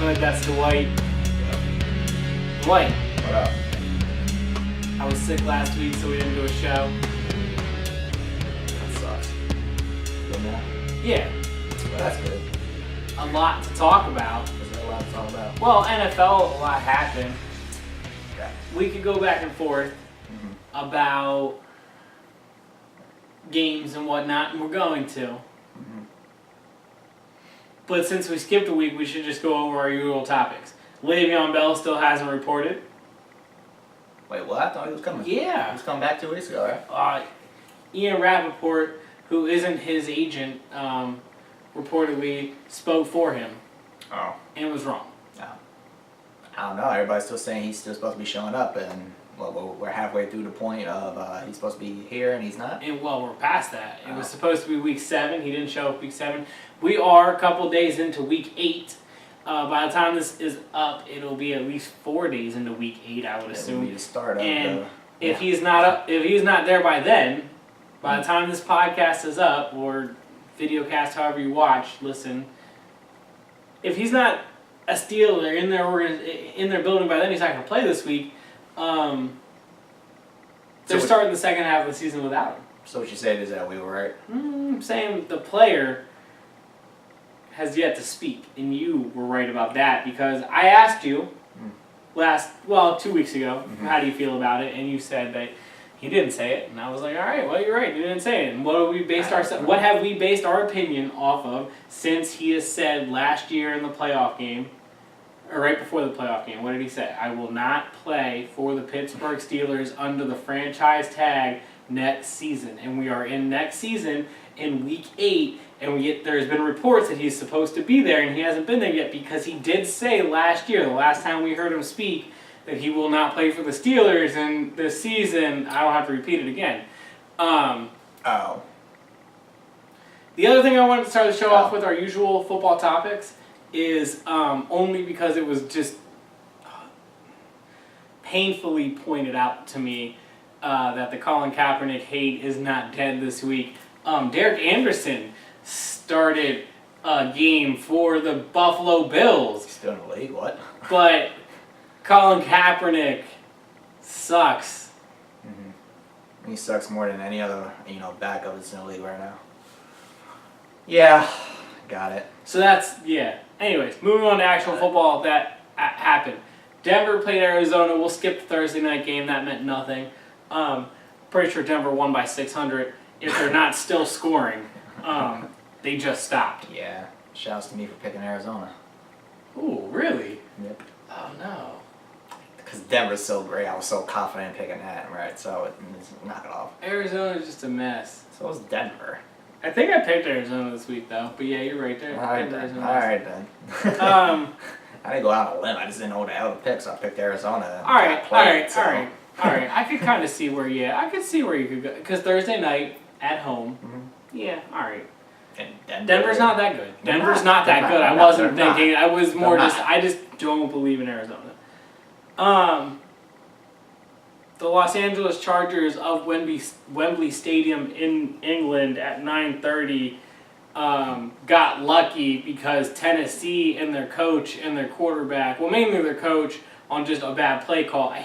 Hood, that's Dwight. Dwight. What up? I was sick last week, so we didn't do a show. That sucks. Good now? Yeah. Well, that's good. A lot to talk about. Is there a lot to talk about? Well, NFL, a lot happened. Okay. We could go back and forth about games and whatnot, and we're going to. But since we skipped a week, we should just go over our usual topics. Le'Veon Bell still hasn't reported. Wait, what? I thought he was coming. Yeah. He was coming back 2 weeks ago, right? Ian Rappaport, who isn't his agent, reportedly spoke for him. Oh. And was wrong. No. I don't know. Everybody's still saying he's still supposed to be showing up, and we're halfway through the point of he's supposed to be here and he's not. And well, we're past that. It was supposed to be week 7. He didn't show up week 7. We are a couple days into week 8. By the time this is up, it'll be at least 4 days into week 8, I would assume. It'll be the start of and if he's not there by then, by the time this podcast is up or video cast, however you watch, listen, if he's not a Steeler in their building by then, he's not going to play this week. They're starting the second half of the season without him. So what you said is that we were right? I'm saying the player has yet to speak, and you were right about that because I asked you 2 weeks ago, how do you feel about it, and you said that he didn't say it, and I was like, all right, well, you're right, you didn't say it. And what have we based our opinion off of since he has said last year in the playoff game, or right before the playoff game, what did he say? I will not play for the Pittsburgh Steelers under the franchise tag next season. And we are in next season in week 8, and there's been reports that he's supposed to be there, and he hasn't been there yet because he did say last year, the last time we heard him speak, that he will not play for the Steelers in this season. I don't have to repeat it again. The other thing I wanted to start the show off with, our usual football topics, is only because it was just painfully pointed out to me that the Colin Kaepernick hate is not dead this week. Derek Anderson started a game for the Buffalo Bills. He's still in the league, what? But Colin Kaepernick sucks. He sucks more than any other, backup that's in the league right now. Yeah, got it. So Anyways, moving on to actual football that happened. Denver played Arizona. We'll skip the Thursday night game. That meant nothing. Pretty sure Denver won by 600. If they're not still scoring, they just stopped. Yeah. Shouts to me for picking Arizona. Ooh, really? Yep. Oh, no. Because Denver's so great. I was so confident in picking that, right? So, knock it off. Arizona's just a mess. So is Denver. I think I picked Arizona this week, though. But yeah, you're right there. All right, then. I didn't go out on a limb. I just didn't know what the hell to pick, so I picked Arizona. All right. I could kind of see where you could go. Because Thursday night at home, yeah, all right. And Denver's not that good. Denver's not that good. I wasn't thinking. I was more I just don't believe in Arizona. The Los Angeles Chargers of Wembley Stadium in England at 9:30 got lucky because Tennessee and their coach and their quarterback, well, mainly their coach, on just a bad play call. I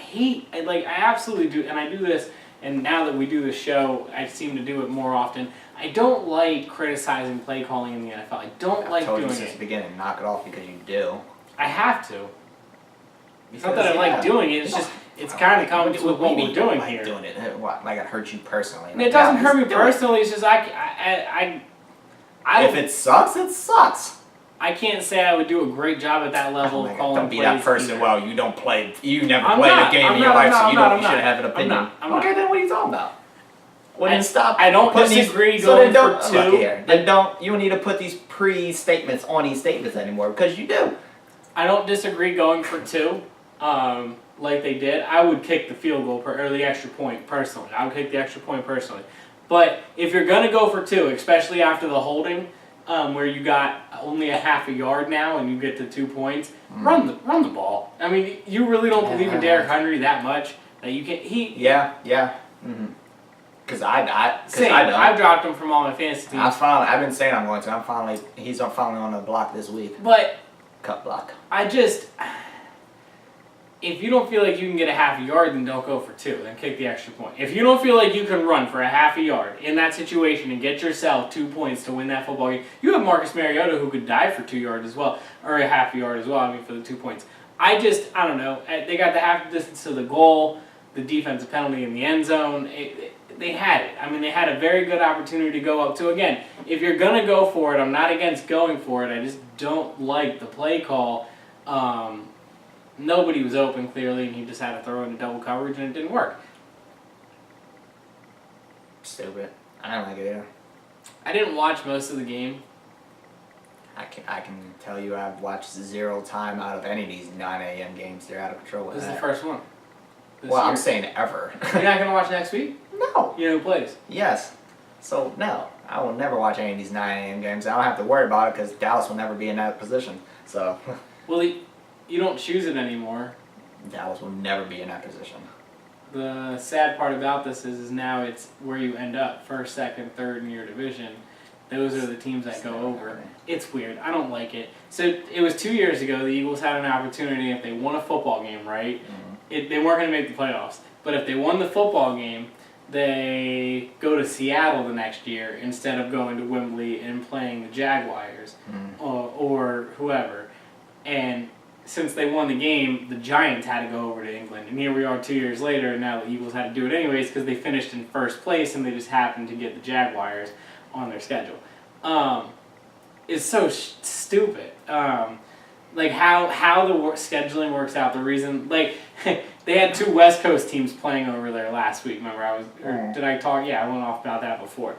absolutely do, and I do this, and now that we do the show, I seem to do it more often. I don't like criticizing play calling in the NFL. I don't like doing it. I told you since the beginning, knock it off because you do. I have to. It's not that I like doing it, it's just, it's kind of common with what we're doing here. Doing it. What, like it hurts you personally? It doesn't hurt me personally, it's just if it sucks, it sucks. I can't say I would do a great job at that level of calling plays. Don't be that person. Either. Well, you never played a game in your life, so you shouldn't have an opinion. Okay, then what are you talking about? Well, then stop. I don't disagree going for 2. Then you don't need to put these pre-statements on these statements anymore, because you do. I don't disagree going for 2, like they did. I would kick the field goal or the extra point personally. I would kick the extra point personally. But if you're going to go for 2, especially after the holding, where you got only a half a yard now and you get to 2 points, run the ball. I mean, you really don't believe in Derrick Henry that much that you can. Yeah. Because I've dropped him from all my fantasy teams. I've been saying I'm going to. He's finally on the block this week. But Cut block. If you don't feel like you can get a half a yard, then don't go for 2. Then kick the extra point. If you don't feel like you can run for a half a yard in that situation and get yourself 2 points to win that football game, you have Marcus Mariota who could dive for 2 yards as well, or a half a yard as well, I mean, for the 2 points. I don't know. They got the half distance to the goal, the defensive penalty in the end zone. They had it. I mean, they had a very good opportunity to go up. So, again, if you're going to go for it, I'm not against going for it. I just don't like the play call. Nobody was open, clearly, and he just had to throw into double coverage, and it didn't work. Stupid. I don't like it either. I didn't watch most of the game. I can tell you I've watched 0 time out of any of these 9 a.m. games. They're out of control with This is that. the first one. Well, I'm saying ever. You're not going to watch next week? No. You know who plays? Yes. So, no. I will never watch any of these 9 a.m. games. I don't have to worry about it because Dallas will never be in that position. So. Well, you don't choose it anymore. Dallas will never be in that position. The sad part about this is now it's where you end up, first, second, third in your division. Those are the teams that go over. It's weird. I don't like it. So it was 2 years ago. The Eagles had an opportunity if they won a football game, right? Mm-hmm. They weren't going to make the playoffs. But if they won the football game, they go to Seattle the next year instead of going to Wembley and playing the Jaguars or whoever. And since they won the game, the Giants had to go over to England. And here we are 2 years later, and now the Eagles had to do it anyways because they finished in first place and they just happened to get the Jaguars on their schedule. It's so stupid. Like how the scheduling works out. The reason, like, they had 2 West Coast teams playing over there last week. Remember, did I talk? Yeah, I went off about that before.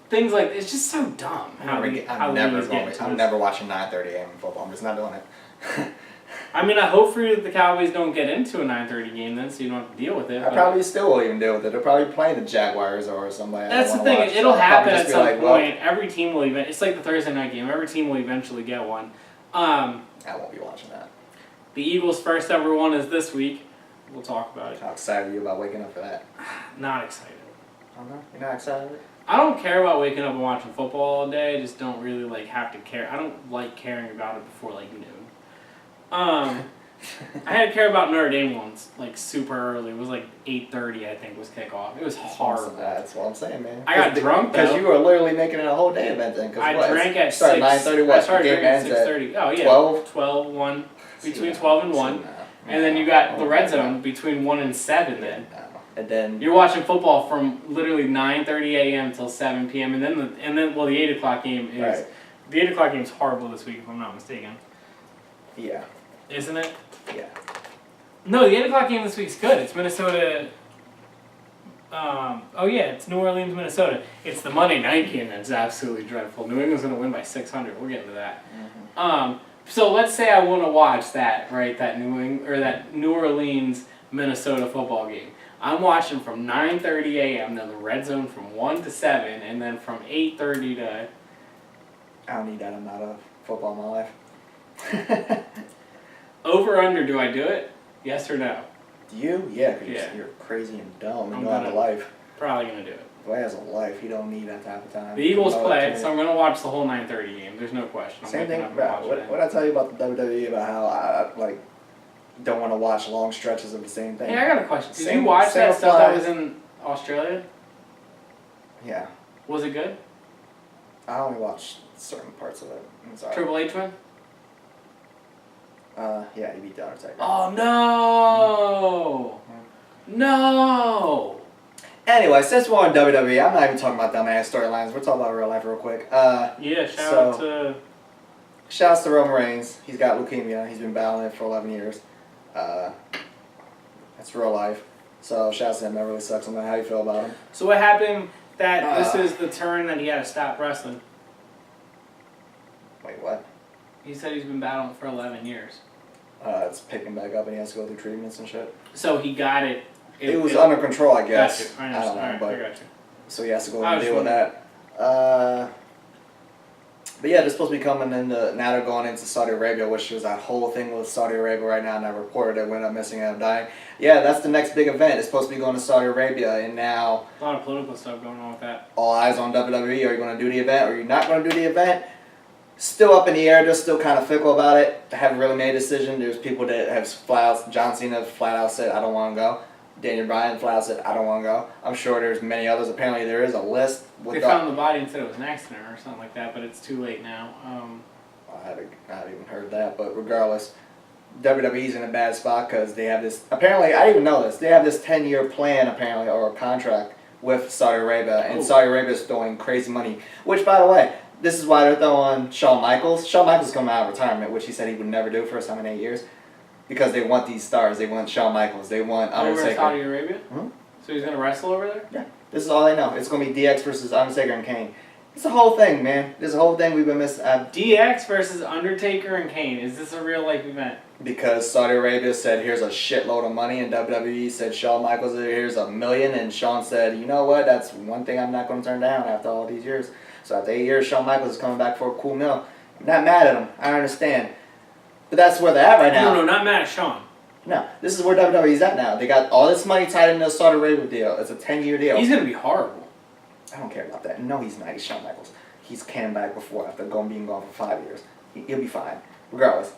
Things like, it's just so dumb. I'm never watching 9:30 a.m. football. I'm just not doing it. I mean, I hope for you that the Cowboys don't get into a 9:30 game then, so you don't have to deal with it. I probably still won't even deal with it. They'll probably play the Jaguars or somebody. That's the thing. It'll happen at some point. Well, every team will it's like the Thursday night game. Every team will eventually get one. I won't be watching that. The Eagles' first ever one is this week. We'll talk about it. How excited are you about waking up for that? Not excited. Oh no, you're not excited? I don't care about waking up and watching football all day. I just don't really have to care. I don't like caring about it before noon. I had to care about Notre Dame ones super early. It was 8:30, I think, was kickoff. It was horrible. That's what I'm saying, man. I got drunk because you were literally making it a whole day event then. I drank at 6. Start 9:30. What? I started drinking at 6:30. Oh yeah. 12, 1, between 12 and 1, and then you got the red zone between 1 and 7. Then. And then you're watching football from literally 9:30 a.m. till 7 p.m. and then the 8 o'clock game is right. The 8 o'clock game is horrible this week if I'm not mistaken. Yeah. Isn't it? Yeah. No, the 8 o'clock game this week's good. It's Minnesota. It's New Orleans, Minnesota. It's the Monday night game that's absolutely dreadful. New England's going to win by 600. We'll get into that. Mm-hmm. So let's say I want to watch that, right? That New Orleans, Minnesota football game. I'm watching from 9:30 a.m. then the red zone from 1 to 7, and then from 8:30 to. I don't need that amount of football in my life. Over under, do I do it? Yes or no? Do you? Yeah, because you're crazy and dumb and you don't have a life. Probably going to do it. Dwight has a life. He don't need that type of time. The Eagles play, so I'm going to watch the whole 9:30 game. There's no question. Same thing, bro. What I tell you about the WWE, about how I don't want to watch long stretches of the same thing. Hey, I got a question. Did you watch that stuff that was in Australia? Yeah. Was it good? I only watched certain parts of it. I'm sorry. Triple H win? Yeah, he beat the Undertaker. Oh, no! No! Anyway, since we're on WWE, I'm not even talking about dumbass storylines. We're talking about real life real quick. Shout outs to Roman Reigns. He's got leukemia. He's been battling it for 11 years. That's real life. So shout out to him. That really sucks. How do you feel about him? So what happened that this is the turn that he had to stop wrestling? Wait, what? He said he's been battling for 11 years. It's picking back up and he has to go through treatments and shit. So he got it. It was under control, I guess. Got you. I don't know, right, but I got you. So he has to go and deal with that. But yeah, they're supposed to be coming into, now they're going into Saudi Arabia, which was that whole thing with Saudi Arabia right now, and that reporter that went up missing and dying. Yeah, that's the next big event. It's supposed to be going to Saudi Arabia, and now a lot of political stuff going on with that. All eyes on WWE. Are you going to do the event? Or are you not going to do the event? Still up in the air. They're still kind of fickle about it. They haven't really made a decision. There's people that have flat out, John Cena flat out said, I don't want to go. Daniel Bryan flat out said, I don't want to go. I'm sure there's many others. Apparently there is a list. They found the body and said it was an accident or something like that, but it's too late now. I haven't even heard that, but regardless, WWE's in a bad spot because they have this, apparently, I didn't even know this, they have this 10-year plan, apparently, or a contract with Saudi Arabia, and Saudi Arabia is throwing crazy money, which, by the way, this is why they're throwing Shawn Michaels. Shawn Michaels coming out of retirement, which he said he would never do first time in 8 years, because they want these stars. They want Shawn Michaels. They want Undertaker. Over Saudi Arabia? Hmm? So he's going to wrestle over there? Yeah. This is all they know. It's going to be DX versus Undertaker and Kane. It's a whole thing, man. This whole thing we've been missing. DX versus Undertaker and Kane. Is this a real life event? Because Saudi Arabia said, here's a shitload of money, and WWE said, Shawn Michaels, here's $1 million, and Shawn said, you know what, that's one thing I'm not going to turn down after all these years. So after 8 years, Shawn Michaels is coming back for a cool meal. I'm not mad at him. I understand. But that's where they're at right now. No, not mad at Shawn. No, this is where WWE's at now. They got all this money tied into the Saudi Arabia deal. It's a 10-year deal. He's going to be horrible. I don't care about that. No, he's not. He's Shawn Michaels. He's came back before after being gone for 5 years. He'll be fine. Regardless.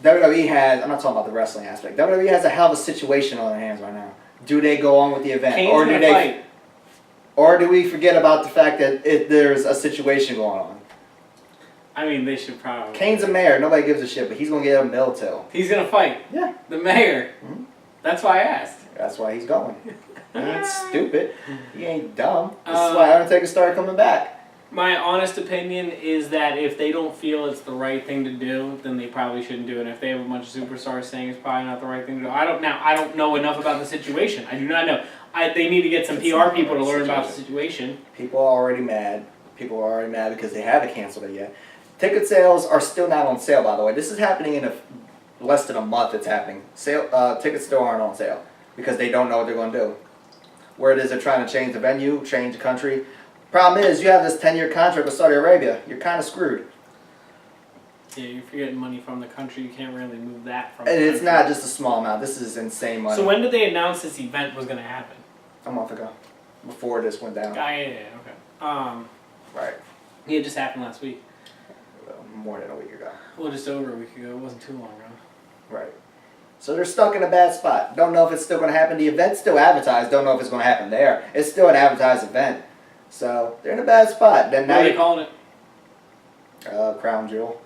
WWE has, I'm not talking about the wrestling aspect, WWE has a hell of a situation on their hands right now. Do they go on with the event? Kane's going to fight. Or do we forget about the fact that there's a situation going on? I mean, they should probably. Kane's a mayor. Nobody gives a shit, but he's going to get a mill till. He's going to fight. Yeah. The mayor. Mm-hmm. That's why I asked. That's why he's going. He ain't stupid. He ain't dumb. This is why Undertaker started coming back. My honest opinion is that if they don't feel it's the right thing to do, then they probably shouldn't do it. And if they have a bunch of superstars saying it's probably not the right thing to do, I don't know enough about the situation. I do not know. They need to get some PR people to learn about the situation. People are already mad. People are already mad because they haven't canceled it yet. Ticket sales are still not on sale, by the way. This is happening in less than a month. It's happening. Tickets still aren't on sale because they don't know what they're going to do. Word is they're trying to change the venue, change the country. Problem is, you have this 10-year contract with Saudi Arabia. You're kind of screwed. Yeah, if you're getting money from the country, you can't really move that from. And it's not just a small amount. This is insane money. So when did they announce this event was going to happen? A month ago, before this went down. Okay. Right. Yeah, it just happened last week. More than a week ago. Well, just over a week ago. It wasn't too long ago. Right. So they're stuck in a bad spot. Don't know if it's still going to happen. The event's still advertised. Don't know if it's going to happen there. It's still an advertised event. So they're in a bad spot. Then What are they calling it? Crown Jewel.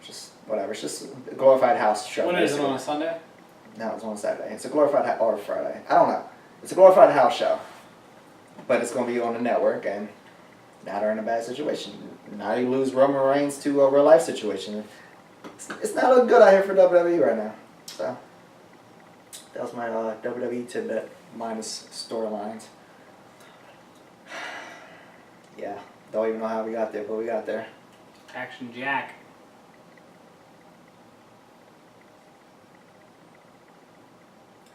Just whatever. It's just a glorified house show. When is it, on a Sunday? No, it's on Saturday. It's a glorified or Friday. I don't know. It's a glorified house show. But it's going to be on the network, and now they're in a bad situation. Now you lose Roman Reigns to a real life situation. It's not looking good out here for WWE right now. So that was my WWE tidbit minus storylines. Yeah, don't even know how we got there, but we got there. Action Jack.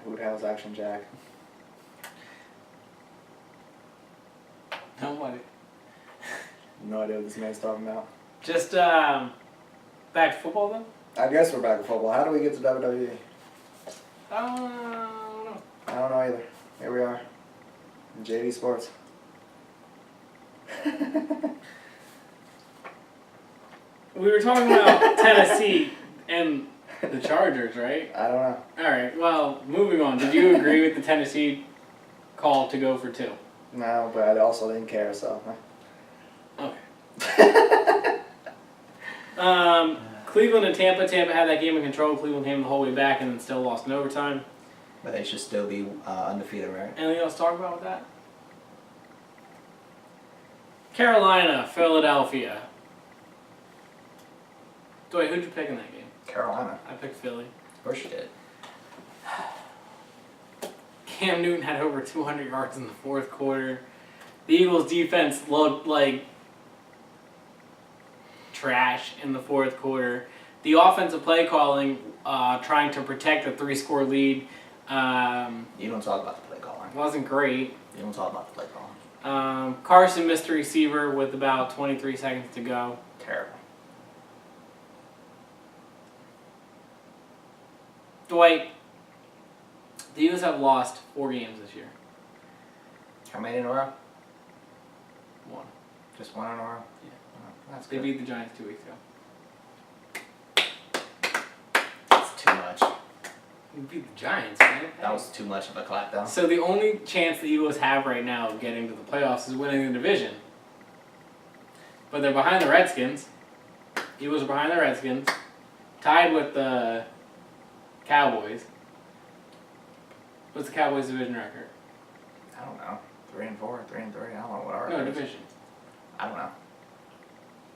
Who the hell's Action Jack? Nobody. No idea what this man's talking about. Just back to football then? I guess we're back to football. How do we get to WWE? I don't know. I don't know either. Here we are. JV Sports. We were talking about Tennessee and the Chargers, right? I don't know. Alright, well, moving on. Did you agree with the Tennessee call to go for 2? No, but I also didn't care, so. Okay. Cleveland and Tampa. Tampa had that game in control. Cleveland came the whole way back and then still lost in overtime. But they should still be undefeated, right? Anything else to talk about with that? Carolina, Philadelphia. Dwight, who'd you pick in that game? Carolina. I picked Philly. Of course you did. Cam Newton had over 200 yards in the fourth quarter. The Eagles' defense looked like trash in the fourth quarter. The offensive play calling, trying to protect a 3-score lead. You don't talk about the play calling. Wasn't great. You don't talk about the play calling. Carson missed the receiver with about 23 seconds to go. Terrible. Dwight, the Eagles have lost 4 games this year. How many in a row? 1. Just one in a row? Yeah. They beat the Giants 2 weeks ago. That's too much. You beat the Giants, man. That was too much of a clapdown. So the only chance the Eagles have right now of getting to the playoffs is winning the division. But they're behind the Redskins. Eagles are behind the Redskins. Tied with the Cowboys. What's the Cowboys' division record? I don't know. 3-4, 3-3. I don't know what our No, division. I don't know.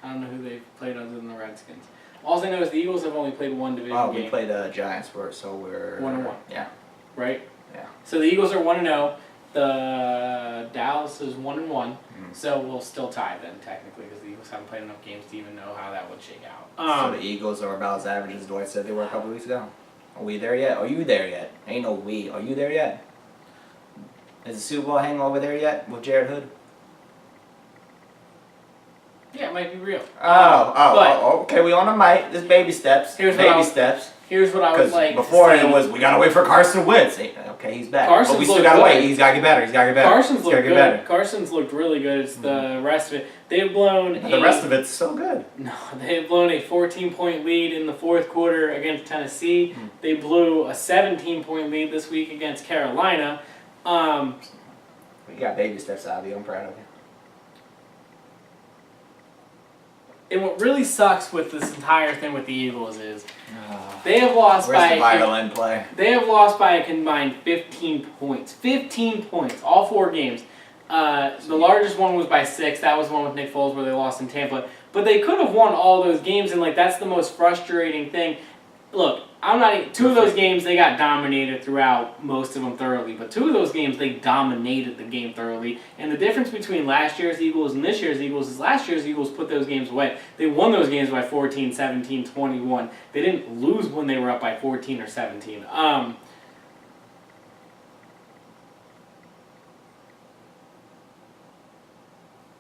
I don't know who they've played other than the Redskins. All I know is the Eagles have only played one division game. We played the Giants first, so we're 1-1. Yeah. Right? Yeah. So the Eagles are 1-0. The Dallas is 1-1. Mm-hmm. So we'll still tie then, technically, because the Eagles haven't played enough games to even know how that would shake out. So the Eagles are about as average as Dwight said they were a couple weeks ago. Are we there yet? Are you there yet? Ain't no we. Are you there yet? Is the Super Bowl hangover there yet with Jarrett Hood? Yeah, it might be real. Okay, we on the mic. There's baby steps. Here's what I would like. Before it was, we gotta wait for Carson Wentz. Okay, he's back. Carson's but we still gotta good. wait. He's gotta get better. Carson's looked good. Better. Carson's looked really good. It's the rest of it. They've blown the rest of it's so good. No, they've blown a 14-point lead in the fourth quarter against Tennessee. They blew a 17-point lead this week against Carolina. We got baby steps out of you. I'm proud of you. And what really sucks with this entire thing with the Eagles is they have lost Where's the violin play? They have lost by a combined 15 points. 15 points, all 4 games. The largest one was by 6. That was the one with Nick Foles where they lost in Tampa. But they could have won all those games, and that's the most frustrating thing. Look, two of those games they got dominated throughout, most of them thoroughly. But 2 of those games they dominated the game thoroughly. And the difference between last year's Eagles and this year's Eagles is last year's Eagles put those games away. They won those games by 14, 17, 21. They didn't lose when they were up by 14 or 17.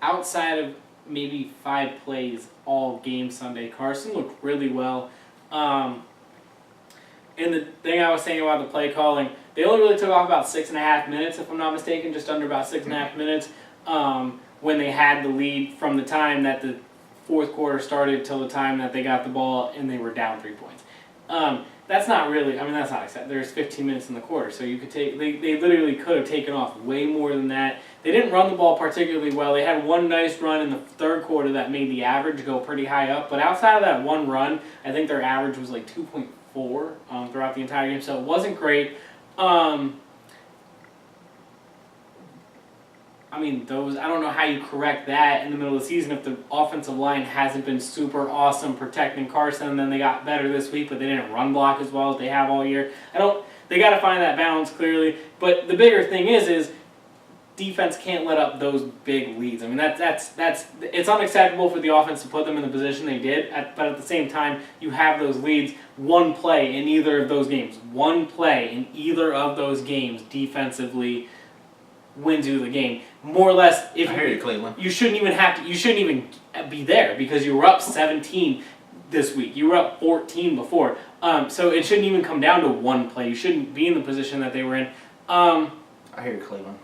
Outside of maybe 5 plays all game Sunday, Carson looked really well. And the thing I was saying about the play calling, they only really took off about 6.5 minutes, if I'm not mistaken, just under about 6.5 minutes, when they had the lead from the time that the fourth quarter started till the time that they got the ball and they were down 3 points. That's not really, that's not acceptable. There's 15 minutes in the quarter, so you could take, they literally could have taken off way more than that. They didn't run the ball particularly well. They had one nice run in the third quarter that made the average go pretty high up, but outside of that one run, I think their average was 2.4 throughout the entire game, so it wasn't great. I don't know how you correct that in the middle of the season if the offensive line hasn't been super awesome protecting Carson, and then they got better this week, but they didn't run block as well as they have all year. They got to find that balance clearly, but the bigger thing is defense can't let up those big leads. It's unacceptable for the offense to put them in the position they did, but at the same time, you have those leads. One play in either of those games defensively wins you the game. More or less, I hear you, Cleveland. You shouldn't even be there because you were up 17 this week. You were up 14 before. So it shouldn't even come down to one play. You shouldn't be in the position that they were in. I hear you, Cleveland.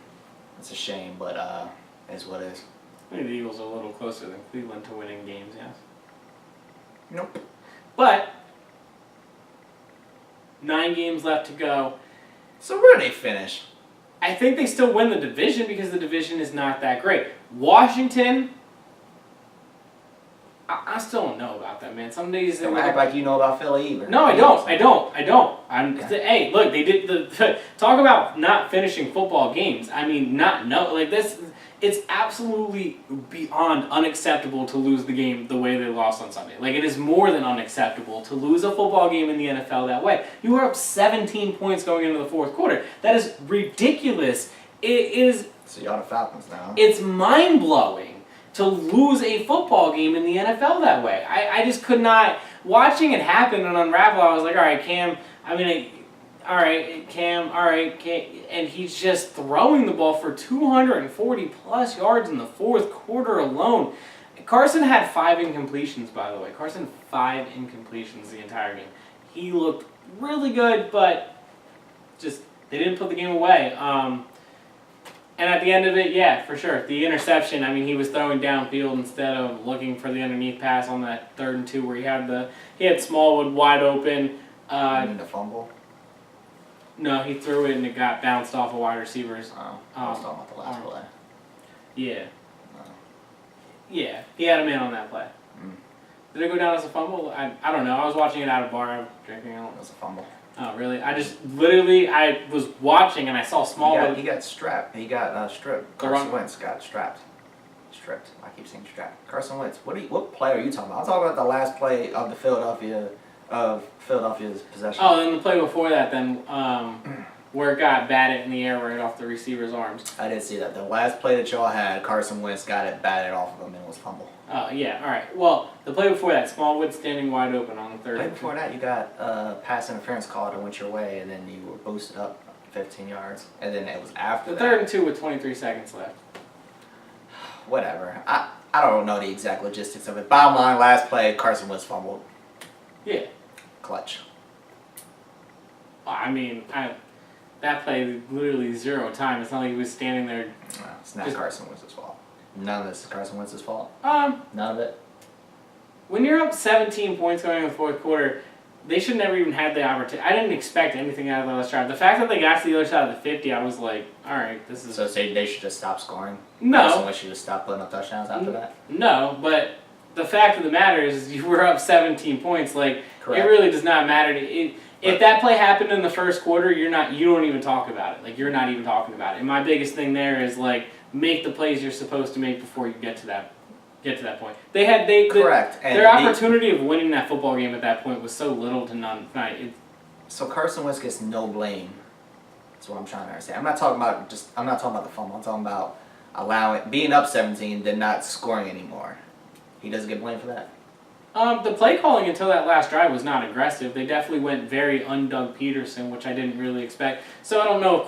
It's a shame, but is what is. I think the Eagles are a little closer than Cleveland to winning games, yes. Nope. But 9 games left to go. So where do they finish? I think they still win the division because the division is not that great. Washington, I still don't know about them, man. Some days don't act like you know about Philly either. No, I don't. Hey, look, they did talk about not finishing football games. It's absolutely beyond unacceptable to lose the game the way they lost on Sunday. It is more than unacceptable to lose a football game in the NFL that way. You were up 17 points going into the fourth quarter. That is ridiculous. It is. So y'all the Falcons now. It's mind-blowing to lose a football game in the NFL that way. I just could not. Watching it happen and unravel, I was like, all right, Cam, and he's just throwing the ball for 240-plus yards in the fourth quarter alone. Carson had 5 incompletions, by the way. 5 incompletions the entire game. He looked really good, but just they didn't put the game away. And at the end of it, yeah, for sure. The interception, I mean, he was throwing downfield instead of looking for the underneath pass on that 3rd and 2 where he had Smallwood wide open. You mean the fumble? No, he threw it and it got bounced off a wide receiver's. Oh, I was talking about the last play. Yeah. Oh. Yeah, he had him in on that play. Did it go down as a fumble? I don't know. I was watching it out of bar. I was drinking. I don't know. It was a fumble. Oh, really? I was watching and I saw Smallwood. He got strapped. He got stripped. Carson Wentz got strapped. Stripped. I keep saying strapped. Carson Wentz. What play are you talking about? I'm talking about the last play of the Philadelphia's possession. Oh, then the play before that, then where it got batted in the air right off the receiver's arms. I didn't see that. The last play that y'all had, Carson Wentz got it batted off of him and it was fumble. Oh, yeah, all right. Well, the play before that, Smallwood standing wide open on the 3rd. Play before that, you got pass interference call that went your way, and then you were boosted up 15 yards, and then it was after the that. 3rd and 2 with 23 seconds left. Whatever. I don't know the exact logistics of it. Bottom line, last play, Carson Wentz fumbled. Yeah. Clutch. I mean, that play literally 0 time. It's not like he was standing there. No, it's not Carson Wentz's fault. None of this is Carson Wentz's fault. None of it. When you're up 17 points going in the 4th quarter, they should never even had the opportunity. I didn't expect anything out of the last drive. The fact that they got to the other side of the 50, I was like, all right, this is. So say they should just stop scoring. No. Carson Wentz should just stop putting up touchdowns after that. No, but the fact of the matter is, you were up 17 points. Like, Correct. It really does not matter. If that play happened in the 1st quarter, you don't even talk about it. Like, you're not even talking about it. And my biggest thing there is like, make the plays you're supposed to make before you get to that point. Correct. Their opportunity of winning that football game at that point was so little to none. So Carson Wentz gets no blame. That's what I'm trying to understand. I'm not talking about the fumble. I'm talking about being up 17, then not scoring anymore. He doesn't get blamed for that. The play calling until that last drive was not aggressive. They definitely went very un-Doug Peterson, which I didn't really expect. So I don't know if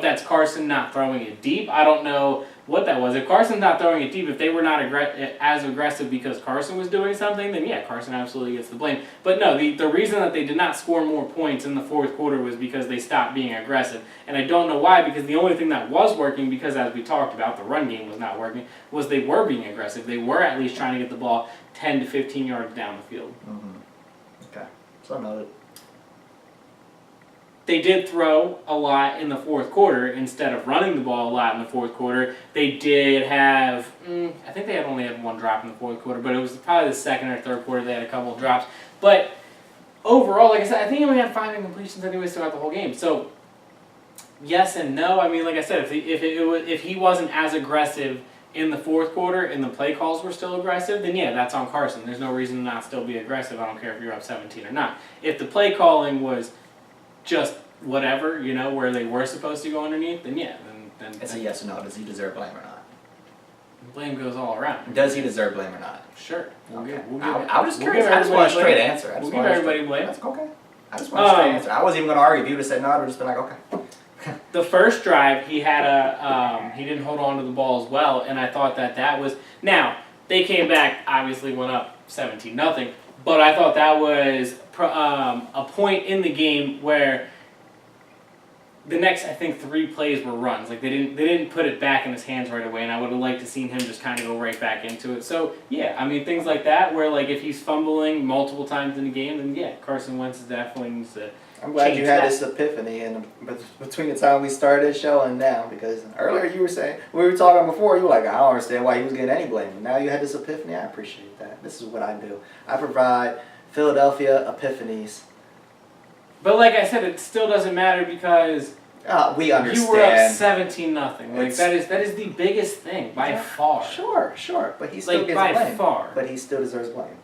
that's Carson not throwing it deep. I don't know what that was. If Carson's not throwing it deep, if they were not as aggressive because Carson was doing something, then yeah, Carson absolutely gets the blame. But no, the reason that they did not score more points in the 4th quarter was because they stopped being aggressive. And I don't know why, because the only thing that was working, because as we talked about, the run game was not working, was they were being aggressive. They were at least trying to get the ball 10 to 15 yards down the field. Okay. So I noted. They did throw a lot in the 4th quarter instead of running the ball a lot in the 4th quarter. They did have, I think they only had 1 drop in the 4th quarter, but it was probably the 2nd or 3rd quarter they had a couple of drops. But overall, like I said, I think they only had 5 incompletions anyways throughout the whole game. So yes and no. I mean, like I said, if he wasn't as aggressive in the 4th quarter and the play calls were still aggressive, then yeah, that's on Carson. There's no reason to not still be aggressive. I don't care if you're up 17 or not. If the play calling was just whatever, where they were supposed to go underneath, then yeah. Then it's a yes or no. Does he deserve blame or not? Blame goes all around. Does he deserve blame or not? Sure. I was just curious. I just want a straight answer. We'll give everybody blame. That's okay. I just want a straight answer. I wasn't even going to argue. If you would have said no, I would have just been like, okay. The first drive, he had he didn't hold on to the ball as well, and I thought that was... Now, they came back, obviously went up 17-0, but I thought that was a point in the game where the next, I think, 3 plays were runs. Like, they didn't put it back in his hands right away, and I would have liked to seen him just kind of go right back into it. So, yeah, I mean, things like that, where, like, if he's fumbling multiple times in a game, then, yeah, Carson Wentz definitely needs to... I'm glad you had this epiphany between the time we started this show and now, because earlier you were saying, we were talking before, you were like, I don't understand why he was getting any blame. Now you had this epiphany. I appreciate that. This is what I do. I provide Philadelphia epiphanies. But like I said, it still doesn't matter because we understand. You were up 17-0. Like that is the biggest thing by far. Sure, but he still gets by blame. Far. But he still deserves blame.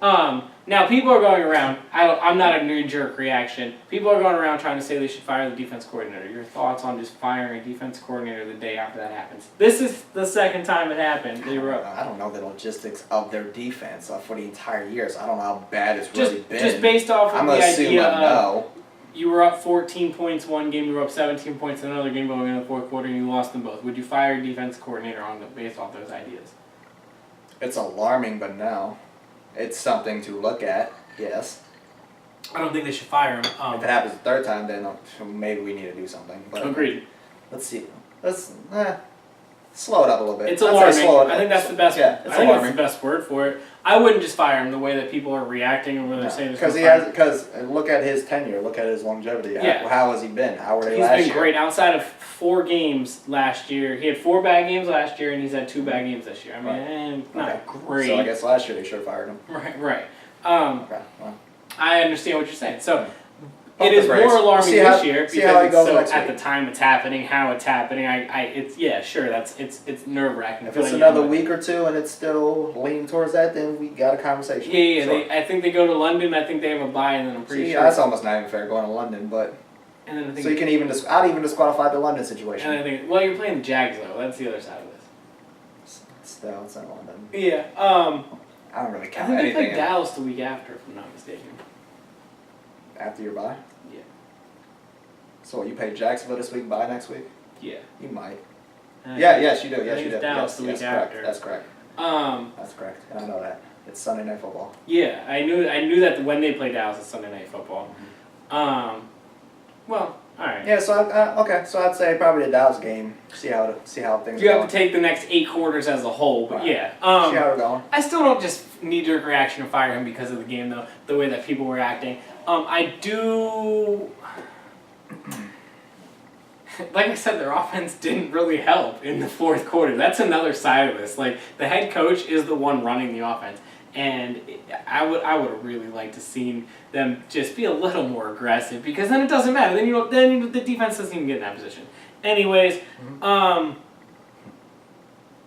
Now people are going around. I'm not a knee-jerk reaction. People are going around trying to say they should fire the defense coordinator. Your thoughts on just firing a defense coordinator the day after that happens? This is the 2nd time it happened. They were up. I don't know the logistics of their defense for the entire year, so I don't know how bad it's really been. Just based off of I'm the idea of you were up 14 points one game, you were up 17 points in another game going in the 4th quarter, and you lost them both. Would you fire a defense coordinator based off those ideas? It's alarming, but no. It's something to look at, yes. I don't think they should fire him. If it happens the 3rd time, then maybe we need to do something. But agreed. Let's see. let's slow it up a little bit. It's alarming. Slow it up. I think that's the best. Yeah, I think that's the best word for it. I wouldn't just fire him the way that people are reacting and when they're saying because look at his tenure, look at his longevity. Yeah. How has he been? How were they last year? He's been great outside of 4 games last year. He had 4 bad games last year, and he's had 2 bad games this year. I mean, not great. So I guess last year they should have fired him. Right. Okay. Well. I understand what you're saying. So. It is more alarming this year because at the time it's happening, how it's happening. It's nerve wracking. If it's another week or two and it's still leaning towards that, then we got a conversation. Yeah. Sure. I think they go to London. I think they have a bye, and then I'm pretty sure that's almost not even fair going to London. But and then I think so you can I'd even disqualify the London situation. And I think you're playing the Jags though. That's the other side of this. Still, it's not London. Yeah. I don't really count anything. I think they play Dallas the week after, if I'm not mistaken. After your bye? Yeah. So you pay Jacksonville this week, bye next week? Yeah. You might. Yes, you do. Yes, you do. Dallas the week after. That's correct. That's correct. And I know that. It's Sunday Night Football. Yeah, I knew that when they play Dallas, it's Sunday Night Football. Mm-hmm. Well, all right. Yeah. So okay. So I'd say probably the Dallas game. See how things. You have to take the next 8 quarters as a whole, but yeah. See how we're going. I still don't just knee-jerk reaction to fire him because of the game, though. The way that people were acting. I do. Like I said, their offense didn't really help in the 4th quarter. That's another side of this. Like the head coach is the one running the offense, and I would have really liked to see them just be a little more aggressive because then it doesn't matter. Then the defense doesn't even get in that position. Anyways,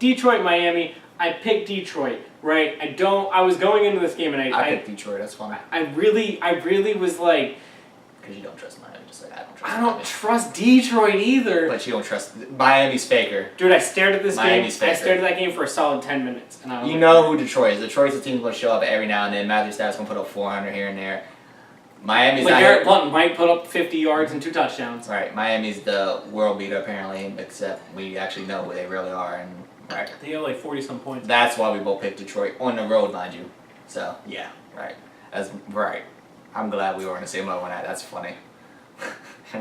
Detroit, Miami. I picked Detroit, right? I was going into this game and I picked Detroit. That's fine. I really was like. Because you don't trust Miami, just like I don't trust. I don't trust Detroit either. But you don't trust Miami's faker. Dude, I stared at this Miami's game. faker. I stared at that game for a solid 10 minutes, and I was know who Detroit is. Detroit's a team that's gonna show up every now and then. Matthew Stafford's gonna put up 400 here and there. Miami's Garrett Blunt might put up 50 yards and 2 touchdowns. Right. Miami's the world beater apparently, except we actually know who they really are and. Right. They have like 40-some points. That's why we both picked Detroit on the road, mind you. So yeah, right. That's right. I'm glad we were on the same level on that. That's funny.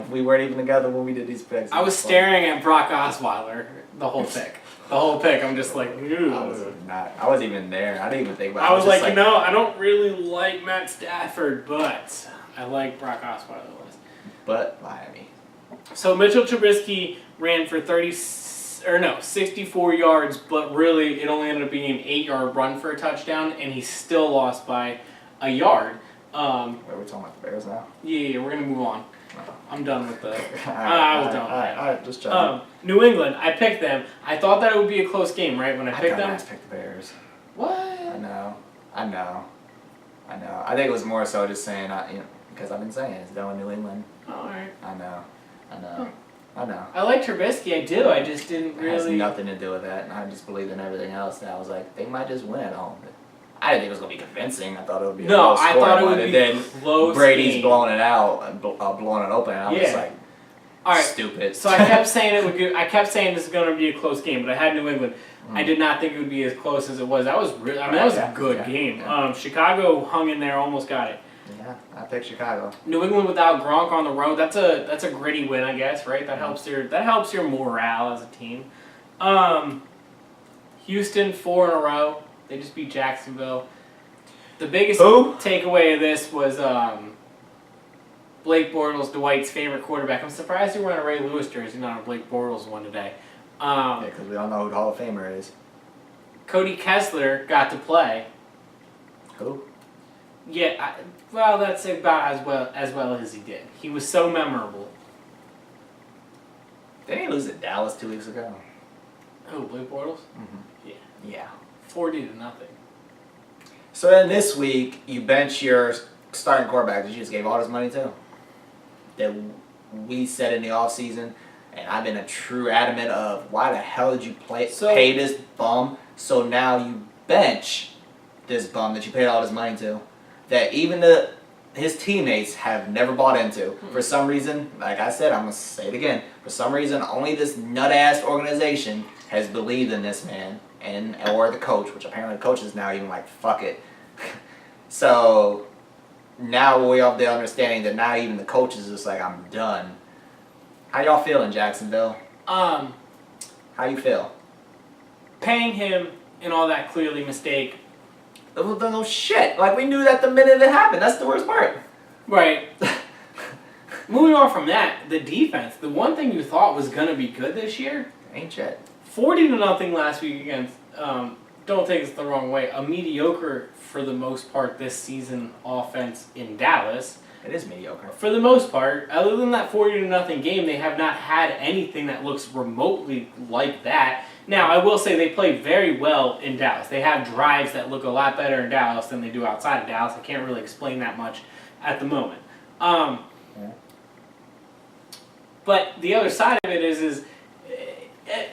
We weren't even together when we did these picks. I was staring at Brock Osweiler the whole pick. The whole pick. I'm just like, ew. I wasn't even there. I didn't even think about it. I was like, I don't really like Matt Stafford, but I like Brock Osweiler. But Miami. So Mitchell Trubisky ran for 64 yards, but really it only ended up being an 8-yard run for a touchdown, and he still lost by a yard. Are we talking about the Bears now? Yeah, we're going to move on. I'm done with the... I was done. All right, just checking. New England, I picked them. I thought that it would be a close game, right, when I picked them? I picked the Bears. What? I know. I think it was more so just saying, because I've been saying it's done with New England. All right. I know. I like Trubisky, I do. I just didn't really... It has nothing to do with that, and I just believed in everything else. And I was like, they might just win at home. I didn't think it was going to be convincing. I thought it would be a low score. No, I thought it would be then close. Brady's blowing it out, blowing it open, and I was like, all right, stupid. So I kept saying I kept saying this is going to be a close game, but I had New England. I did not think it would be as close as it was. That was really, that was a good game. Yeah. Chicago hung in there, almost got it. Yeah, I picked Chicago. New England without Gronk on the road, that's a gritty win, I guess, right? That helps your morale as a team. Houston 4 in a row. They just beat Jacksonville. The biggest takeaway of this was Blake Bortles, Dwight's favorite quarterback. I'm surprised he wore a Ray Lewis jersey, not a Blake Bortles one today. Yeah, because we all know who the Hall of Famer is. Cody Kessler got to play. Who? Yeah, well, that's about as well as he did. He was so memorable. Didn't he lose at Dallas 2 weeks ago? Oh, Blake Bortles? Mm-hmm. Yeah. 40-0. So then this week, you bench your starting quarterback that you just gave all this money to. That we said in the offseason, and I've been a true adamant of, why the hell did you pay this bum? So now you bench this bum that you paid all this money to, that even his teammates have never bought into. For some reason, like I said, I'm going to say it again, for some reason, only this nut-ass organization has believed in this man, or the coach, which apparently the coach is now even like, fuck it. So now we have the understanding that now even the coach is just like, I'm done. How y'all feeling, Jacksonville? How you feel? Paying him and all that clearly mistake. No shit. Like, we knew that the minute it happened. That's the worst part. Right. Moving on from that, the defense. The one thing you thought was going to be good this year. Ain't shit. 40-0 last week against, don't take this the wrong way, a mediocre, for the most part, this season offense in Dallas. It is mediocre. For the most part, other than that 40-0 game, they have not had anything that looks remotely like that. Now, I will say they play very well in Dallas. They have drives that look a lot better in Dallas than they do outside of Dallas. I can't really explain that much at the moment. But the other side of it is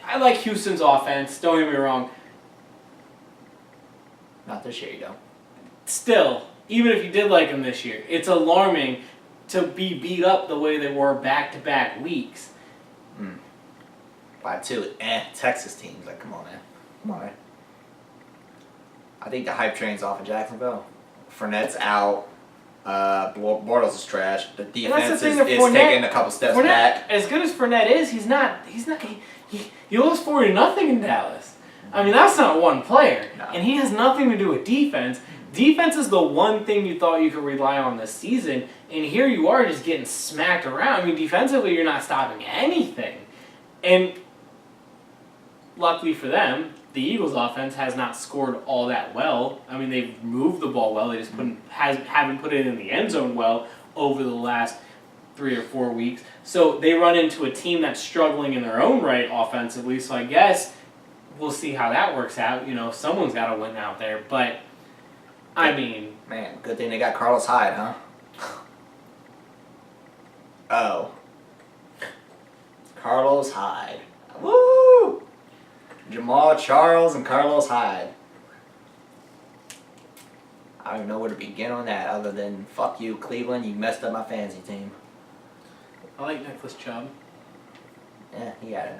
I like Houston's offense. Don't get me wrong. Not this year, you don't. Still, even if you did like them this year, it's alarming to be beat up the way they were back-to-back weeks. By two Texas teams. Like, come on, man. Come on, man. I think the hype train's off in Jacksonville. Fournette's out. Bortles is trash. The defense is taking a couple steps back. As good as Fournette is, he lost 40-0 in Dallas. I mean, that's not one player. No. And he has nothing to do with defense. Defense is the one thing you thought you could rely on this season, and here you are just getting smacked around. I mean, defensively, you're not stopping anything. And luckily for them, the Eagles' offense has not scored all that well. I mean, they've moved the ball well. They just haven't put it in the end zone well over the last 3 or 4 weeks. So they run into a team that's struggling in their own right offensively. So I guess we'll see how that works out. You know, someone's got to win out there. But, I mean... Man, good thing they got Carlos Hyde, huh? Oh. Carlos Hyde. Woo! Jamal Charles and Carlos Hyde. I don't even know where to begin on that other than, fuck you, Cleveland, you messed up my fantasy team. I like Nicholas Chubb. Yeah,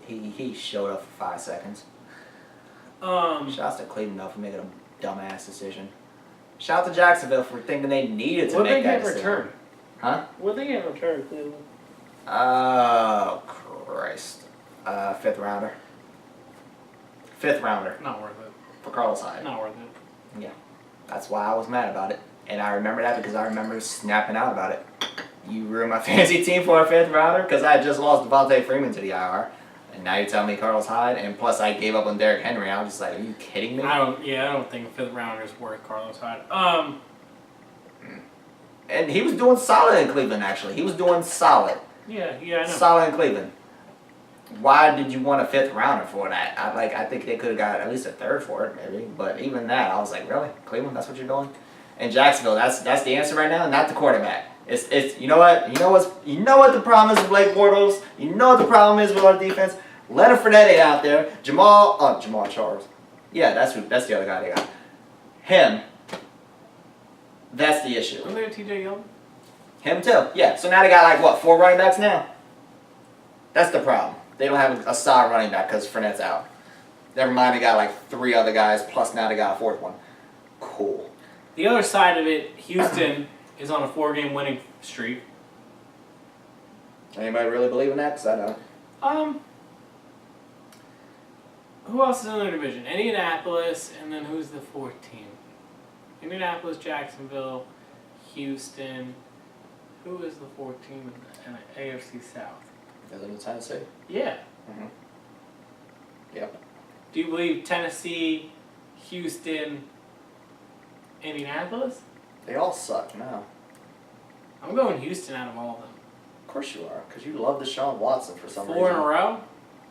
he showed up for 5 seconds. Shouts to Cleveland though for making a dumbass decision. Shout out to Jacksonville for thinking they needed to make that decision. What did they get in return? Huh? What did they get in return, Cleveland? Oh, Christ. 5th rounder. 5th rounder. Not worth it. For Carlos Hyde. Not worth it. Yeah. That's why I was mad about it. And I remember that because I remember snapping out about it. You ruined my fantasy team for a 5th rounder because I had just lost Devontae Freeman to the IR. And now you tell me Carlos Hyde, and plus I gave up on Derrick Henry. I was just like, are you kidding me? I don't think a 5th rounder is worth Carlos Hyde. And he was doing solid in Cleveland, actually. He was doing solid. Yeah, I know. Solid in Cleveland. Why did you want a 5th rounder for that? I think they could have got at least a 3rd for it, maybe. But even that, I was like, really, Cleveland? That's what you're doing? And Jacksonville, that's the answer right now. Not the quarterback. It's you know what the problem is with Blake Bortles. You know what the problem is with our defense. Leonard Fournette out there. Jamal Charles. Yeah, that's the other guy they got. Him. That's the issue. Wasn't there T.J. Yeldon? Him too. Yeah. So now they got like what, 4 running backs now? That's the problem. They don't have a solid running back because Fournette's out. Never mind, they got like 3 other guys, plus now they got a 4th one. Cool. The other side of it, Houston is on a 4-game winning streak. Anybody really believe in that? Because I don't. Who else is in their division? Indianapolis, and then who's the 4th team? Indianapolis, Jacksonville, Houston. Who is the 4th team in the AFC South? Is it Tennessee? Yeah. Mm-hmm. Yep. Do you believe Tennessee, Houston, Indianapolis? They all suck now. I'm going Houston out of all of them. Of course you are, because you love Deshaun Watson for some reason. 4 in a row?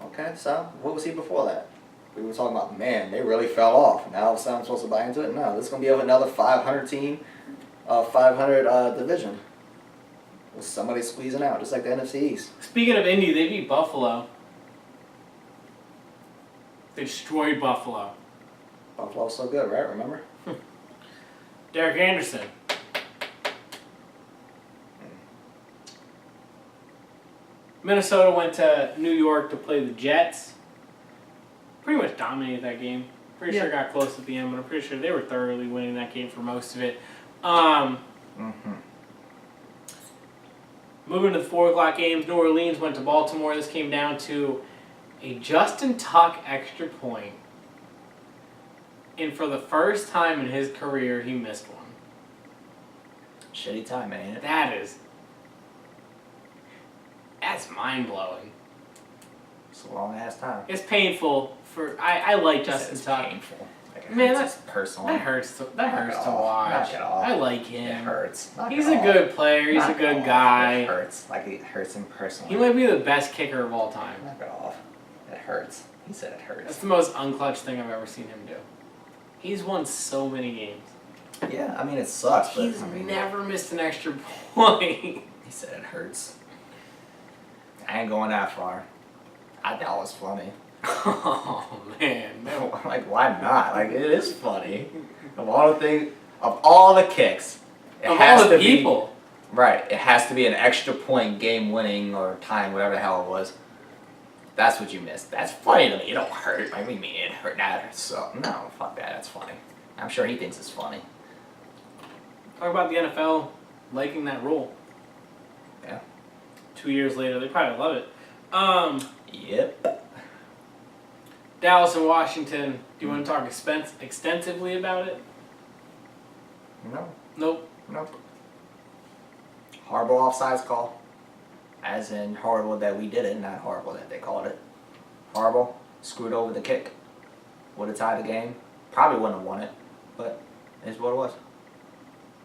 Okay, so what was he before that? We were talking about, man, they really fell off. Now all of a sudden I'm supposed to buy into it? No, this is going to be another 500 team, 500 division. With somebody squeezing out, just like the NFC East. Speaking of Indy, they beat Buffalo. They destroyed Buffalo. Buffalo's so good, right? Remember? Derek Anderson. Minnesota went to New York to play the Jets. Pretty much dominated that game. Pretty sure it got close at the end, but I'm pretty sure they were thoroughly winning that game for most of it. Moving to the 4 o'clock games, New Orleans went to Baltimore. This came down to a Justin Tuck extra point. And for the first time in his career, he missed one. Shitty time, ain't it? That's mind-blowing. It's a long ass time. It's painful I like Justin It's Tuck. painful. Like, Man, that's personal. That hurts to watch. Knock it off. I like It him. hurts. Knock He's it a off. good player. He's Knock a good it off. guy. It hurts. Like, it hurts him personally. He might be the best kicker of all time. Knock it off. It hurts. He said it hurts. That's the most unclutch thing I've ever seen him do. He's won so many games. Yeah, I mean, it sucks, but He's I mean, never missed an extra point. he said it hurts. I ain't going that far. I thought it was funny. Oh man, no. Like, why not? Like, it is funny. Of all the kicks, it Of has all the to people. be right. It has to be an extra point, game winning or time, whatever the hell it was. That's what you missed. That's funny to me. It don't hurt. I mean, it hurt. That hurts. So no, fuck that. That's funny. I'm sure he thinks it's funny. Talk about the NFL liking that rule. Yeah. 2 years later, they probably love it. Yep. Dallas and Washington. Do you want to talk extensively about it? No. Nope. Nope. Horrible offsides call. As in horrible that we did it, not horrible that they called it. Horrible. Screwed over the kick. Would have tied the game. Probably wouldn't have won it. But it's what it was.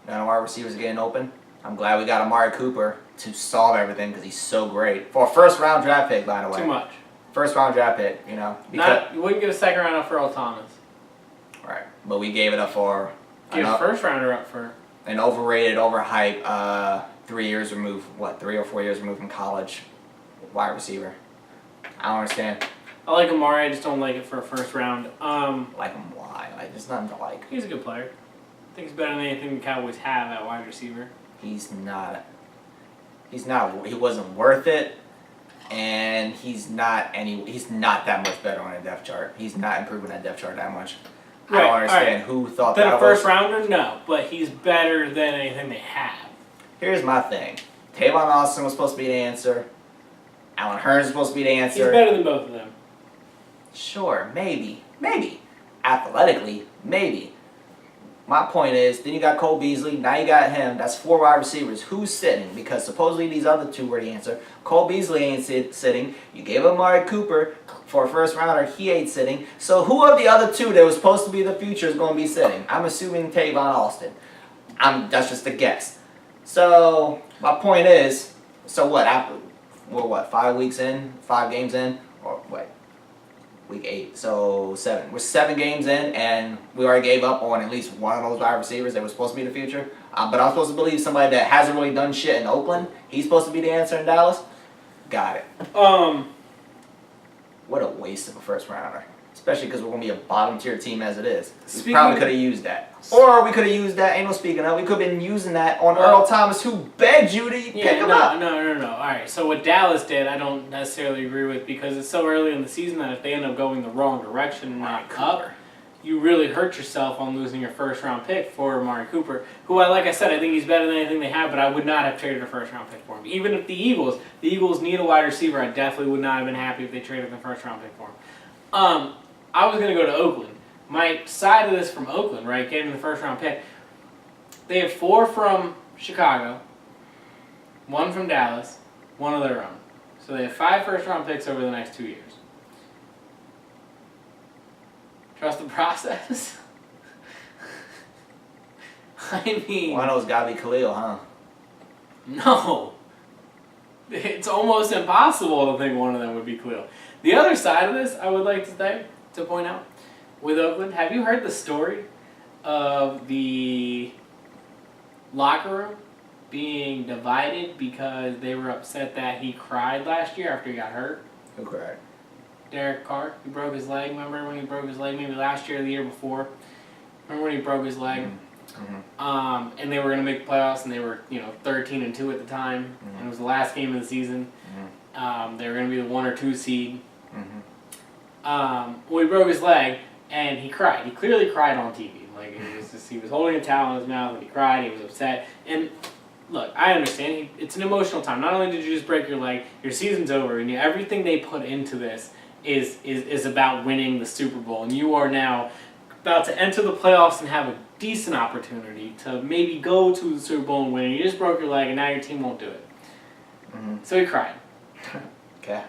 None of our receivers are getting open. I'm glad we got Amari Cooper to solve everything because he's so great. For a first round draft pick, by the way. Too much. First round draft pick, you know. You wouldn't get a second round up for Earl Thomas. Right. But we gave it up for Get a first rounder up for an overrated, overhyped, 3 years removed, 3 or 4 years removed from college wide receiver. I don't understand. I like Amari, I just don't like it for a first round. Like him, why? Like, there's nothing to like. He's a good player. I think he's better than anything the Cowboys have at wide receiver. He wasn't worth it, and he's not that much better on a depth chart. He's not improving that depth chart that much. I don't understand who thought that that was. Then a first rounder? No, but he's better than anything they have. Here's my thing. Tavon Austin was supposed to be the answer. Allen Hurns was supposed to be the answer. He's better than both of them. Sure, maybe. Athletically, maybe. My point is, then you got Cole Beasley, now you got him. That's 4 wide receivers. Who's sitting? Because supposedly these other 2 were the answer. Cole Beasley ain't sitting. You gave Amari Cooper for a first rounder. He ain't sitting. So who of the other 2 that was supposed to be the future is going to be sitting? I'm assuming Tavon Austin. That's just a guess. So my point is, so what? We're 5 weeks in, 5 games in, or what? Week 8, so 7. We're 7 games in, and we already gave up on at least one of those wide receivers that was supposed to be the future. But I'm supposed to believe somebody that hasn't really done shit in Oakland. He's supposed to be the answer in Dallas. Got it. What a waste of a first rounder. Especially because we're going to be a bottom tier team as it is. We probably could have used that. Or we could have used that, ain't no speaking of, we could have been using that on Earl Thomas, who begged you to pick him up. No. Alright, so what Dallas did, I don't necessarily agree with because it's so early in the season that if they end up going the wrong direction and not up, you really hurt yourself on losing your first round pick for Amari Cooper, who, like I said, I think he's better than anything they have, but I would not have traded a first round pick for him. Even if the Eagles need a wide receiver, I definitely would not have been happy if they traded the first round pick for him. I was going to go to Oakland. My side of this from Oakland, right, getting the first round pick, they have 4 from Chicago, 1 from Dallas, 1 of their own. So they have 5 first round picks over the next 2 years. Trust the process? I mean... One of those gotta be Khalil, huh? No. It's almost impossible to think one of them would be Khalil. The other side of this, I would like to point out, with Oakland, have you heard the story of the locker room being divided because they were upset that he cried last year after he got hurt? Who cried? Derek Carr. He broke his leg. Remember when he broke his leg? Maybe last year or the year before. Remember when he broke his leg? Mm-hmm. And they were going to make the playoffs, and they were 13-2 at the time. Mm-hmm. And it was the last game of the season. Mm-hmm. They were going to be the 1 or 2 seed. Mm-hmm. Well, he broke his leg, and he cried. He clearly cried on TV. Like, it was just, he was holding a towel in his mouth, and he cried. He was upset. And look, I understand. It's an emotional time. Not only did you just break your leg, your season's over, and everything they put into this is about winning the Super Bowl, and you are now about to enter the playoffs and have a decent opportunity to maybe go to the Super Bowl and win. You just broke your leg, and now your team won't do it. Mm-hmm. So he cried. Okay.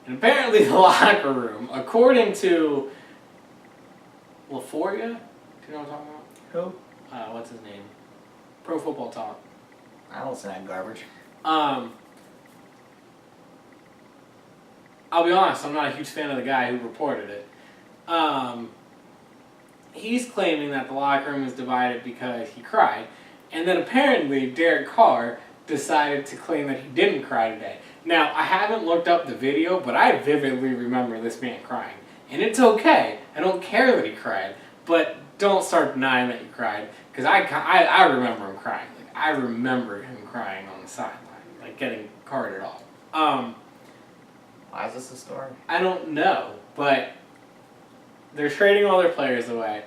And apparently the locker room, according to LaForia, do you know what I'm talking about? Who? What's his name? Pro Football Talk. I don't listen to that garbage. I'll be honest, I'm not a huge fan of the guy who reported it. He's claiming that the locker room is divided because he cried, and then apparently Derek Carr decided to claim that he didn't cry today. Now, I haven't looked up the video, but I vividly remember this man crying. And it's okay. I don't care that he cried, but don't start denying that you cried, because I remember him crying. Like, I remember him crying on the sideline, like getting carted off. Why is this a story? I don't know, but they're trading all their players away.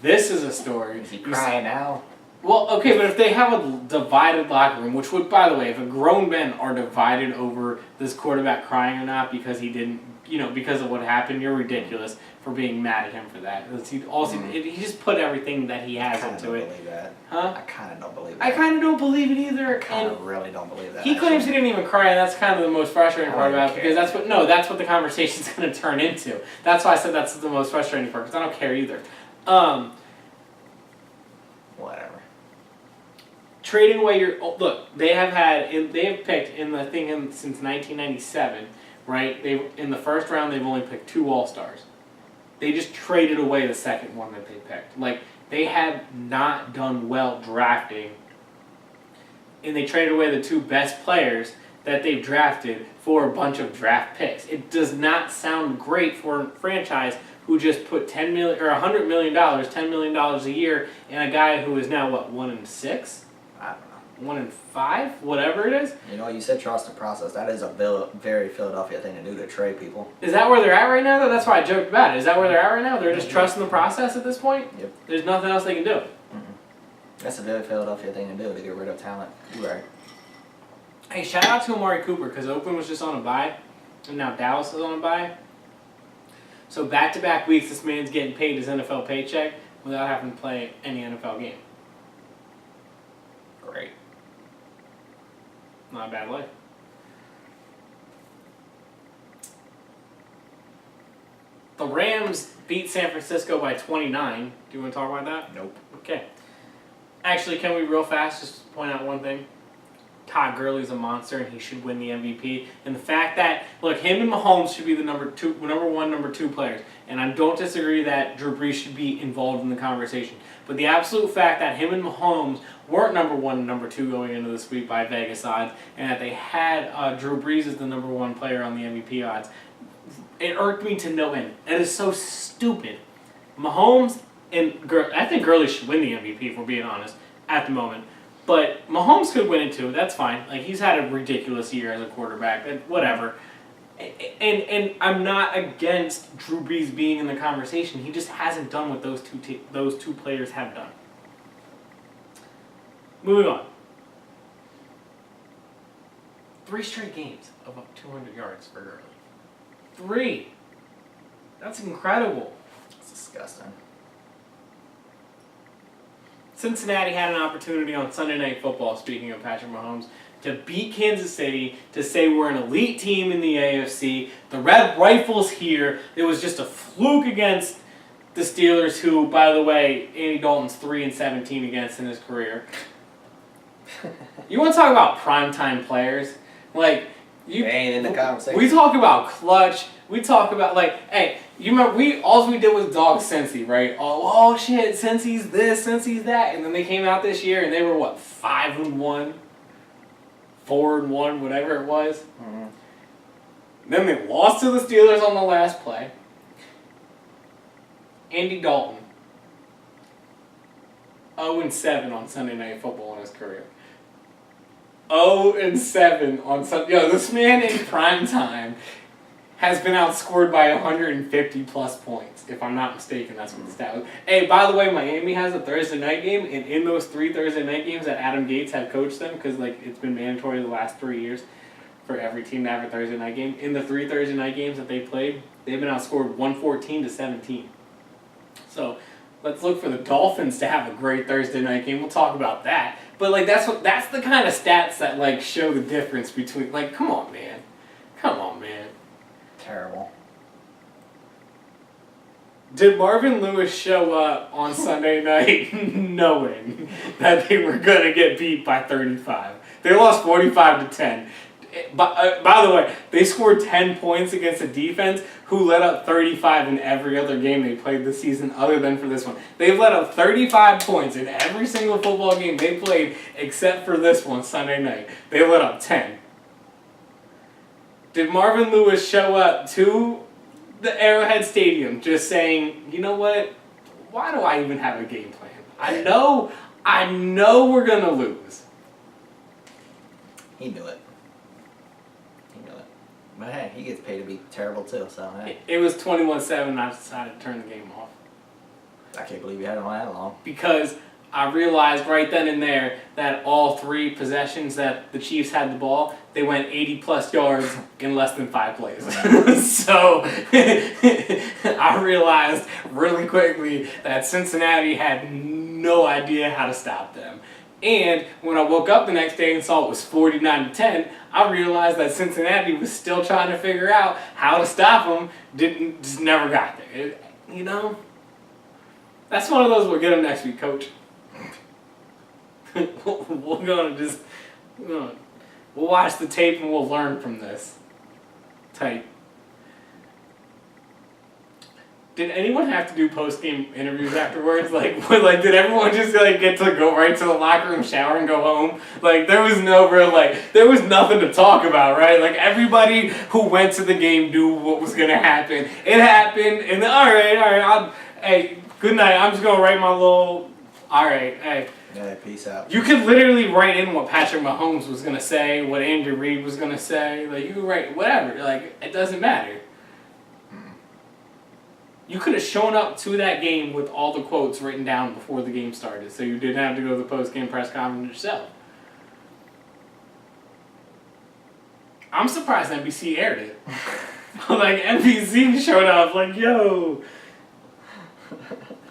This is a story. Is he crying now? Well, okay, but if they have a divided locker room, which would, by the way, if a grown men are divided over this quarterback crying or not because he didn't, because of what happened, you're ridiculous for being mad at him for that. He just put everything that he has into it. I kind of don't believe that. Huh? I kind of don't believe that. I kind of don't believe it either. I kind of really don't believe that. He claims he didn't even cry, and that's kind of the most frustrating part about it, care. because that's what the conversation's going to turn into. That's why I said that's the most frustrating part, because I don't care either. Whatever. Trading away look, they have picked since 1997, right? In the first round they've only picked 2 All-Stars. They just traded away the second one that they picked. Like, they have not done well drafting, and they traded away the 2 best players that they've drafted for a bunch of draft picks. It does not sound great for a franchise who just put $100 million, $10 million a year, in a guy who is now 1-6. I don't know. 1-5, whatever it is. You said trust the process. That is a very Philadelphia thing to do, to trade people. Is that where they're at right now, though? That's why I joked about it. Is that where they're at right now? They're just trusting the process at this point? Yep. There's nothing else they can do. Mm-mm. That's a very Philadelphia thing to do, to get rid of talent. You're right. Hey, shout out to Amari Cooper, because Oakland was just on a bye, and now Dallas is on a bye. So back-to-back weeks, this man's getting paid his NFL paycheck without having to play any NFL game. Great. Not a bad life. The Rams beat San Francisco by 29. Do you want to talk about that? Nope. Okay. Actually, can we real fast just point out one thing? Todd Gurley's a monster, and he should win the MVP. And the fact that, look, him and Mahomes should be the number 1, number 2 players. And I don't disagree that Drew Brees should be involved in the conversation. But the absolute fact that him and Mahomes weren't number 1 and number 2 going into this week by Vegas odds, and that they had Drew Brees as the number 1 player on the MVP odds, it irked me to no end. That is so stupid. Mahomes and I think Gurley should win the MVP, if we're being honest, at the moment. But Mahomes could win it too. That's fine. Like, he's had a ridiculous year as a quarterback. Whatever. And I'm not against Drew Brees being in the conversation. He just hasn't done what those two players have done. Moving on. 3 straight games of up 200 yards for Gurley. 3. That's incredible. It's disgusting. Cincinnati had an opportunity on Sunday Night Football, speaking of Patrick Mahomes, to beat Kansas City, to say we're an elite team in the AFC. The Red Rifles here. It was just a fluke against the Steelers, who, by the way, Andy Dalton's 3-17 against in his career. You want to talk about primetime players? Like, They ain't in the conversation. We talk about clutch. We talk about, hey, you remember, all we did was dog Cincy, right? Oh shit, Cincy's this, Cincy's that. And then they came out this year and they were, 5-1? 4-1, whatever it was. Mm-hmm. Then they lost to the Steelers on the last play. Andy Dalton, 0-7 on Sunday Night Football in his career. 0-7 on Sunday. Yo, this man in prime time has been outscored by 150 plus points. If I'm not mistaken, that's what the stat was. Hey, by the way, Miami has a Thursday night game, and in those 3 Thursday night games that Adam Gates had coached them, because like it's been mandatory the last 3 years for every team to have a Thursday night game. In the 3 Thursday night games that they played, they've been outscored 114-17. So let's look for the Dolphins to have a great Thursday night game. We'll talk about that. But like that's the kind of stats that like show the difference between like come on man. Terrible. Did Marvin Lewis show up on Sunday night knowing that they were gonna get beat by 35? They lost 45-10. By the way, they scored 10 points against a defense who let up 35 in every other game they played this season other than for this one. They've let up 35 points in every single football game they played except for this one Sunday night. They let up 10. Did Marvin Lewis show up to the Arrowhead Stadium just saying, you know what, why do I even have a game plan? I know we're going to lose. He knew it. But hey, he gets paid to be terrible too, so hey. It was 21-7 and I decided to turn the game off. I can't believe you had it on that long. Because I realized right then and there that all 3 possessions that the Chiefs had the ball, they went 80 plus yards in less than 5 plays. So I realized really quickly that Cincinnati had no idea how to stop them. And when I woke up the next day and saw it was 49-10, I realized that Cincinnati was still trying to figure out how to stop them. Just never got there. You know? That's one of those we'll get them next week, Coach. We'll watch the tape and we'll learn from this. Type. Did anyone have to do post-game interviews afterwards? Like, did everyone just like get to go right to the locker room, shower, and go home? Like, there was no real there was nothing to talk about, right? Like, everybody who went to the game knew what was gonna happen. It happened, and all right, hey, good night. I'm just gonna write my little. All right, hey. Yeah, peace out. You could literally write in what Patrick Mahomes was gonna say, what Andrew Reid was gonna say. Like, you could write whatever. Like, it doesn't matter. You could have shown up to that game with all the quotes written down before the game started, so you didn't have to go to the post-game press conference yourself. I'm surprised NBC aired it. Like, NBC showed up, like, yo,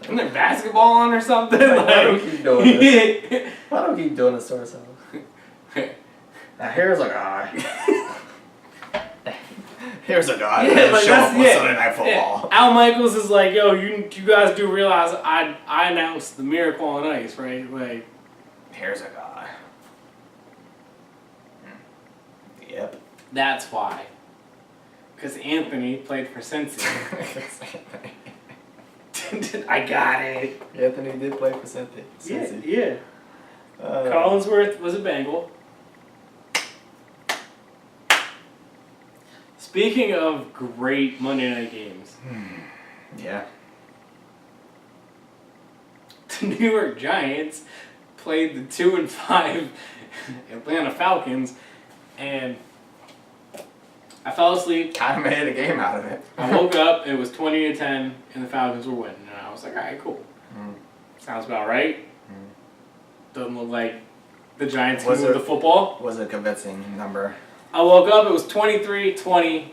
isn't there basketball on or something? Like, why do we keep doing this? Why do we keep doing this to ourselves? Now, here's a guy. Here's a guy that like show up on Sunday Night Football. Yeah. Al Michaels is like, yo, you guys do realize I announced the Miracle on Ice, right? Like, here's a guy. Yep. That's why. Because Anthony played for Cincy. I got it. Anthony did play for Cincy. Yeah. Collinsworth was a Bengal. Speaking of great Monday night games. Yeah. The New York Giants played the 2-5 Atlanta Falcons, and I fell asleep. Kind of made a game out of it. I woke up, it was 20-10, and the Falcons were winning. And I was like, all right, cool. Sounds about right. Doesn't look like the Giants can move the football. Was a convincing number. I woke up, it was 23-20.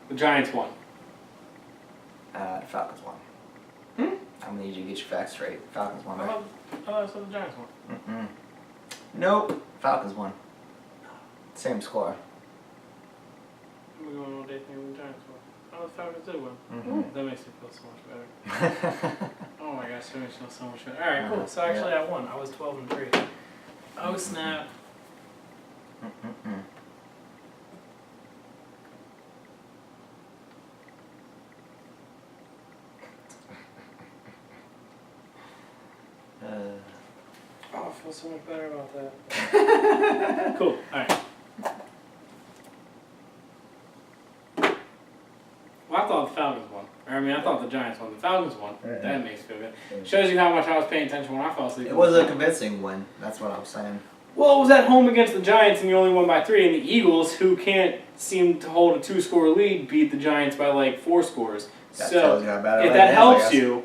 The Giants won. The Falcons won. I'm going to need you to get your facts straight. Falcons won, right? I thought the Giants won. Nope. Falcons won. Same score. We're going on day thing with the Giants won. Oh, the Falcons did win. That makes me feel so much better. Oh my gosh, that makes me feel so much better. Alright, cool. So actually I won. I was 12-3. Oh snap. Oh, I feel so much better about that. Cool. Alright. Well, I thought the Falcons won. I thought the Giants won. The Falcons won. That makes me feel good. Shows you how much I was paying attention when I fell asleep. It was a convincing win. That's what I'm saying. Well, it was at home against the Giants, and you only won by 3, and the Eagles, who can't seemed to hold a 2-score lead, beat the Giants by like 4 scores. That so tells you how bad if that helps you,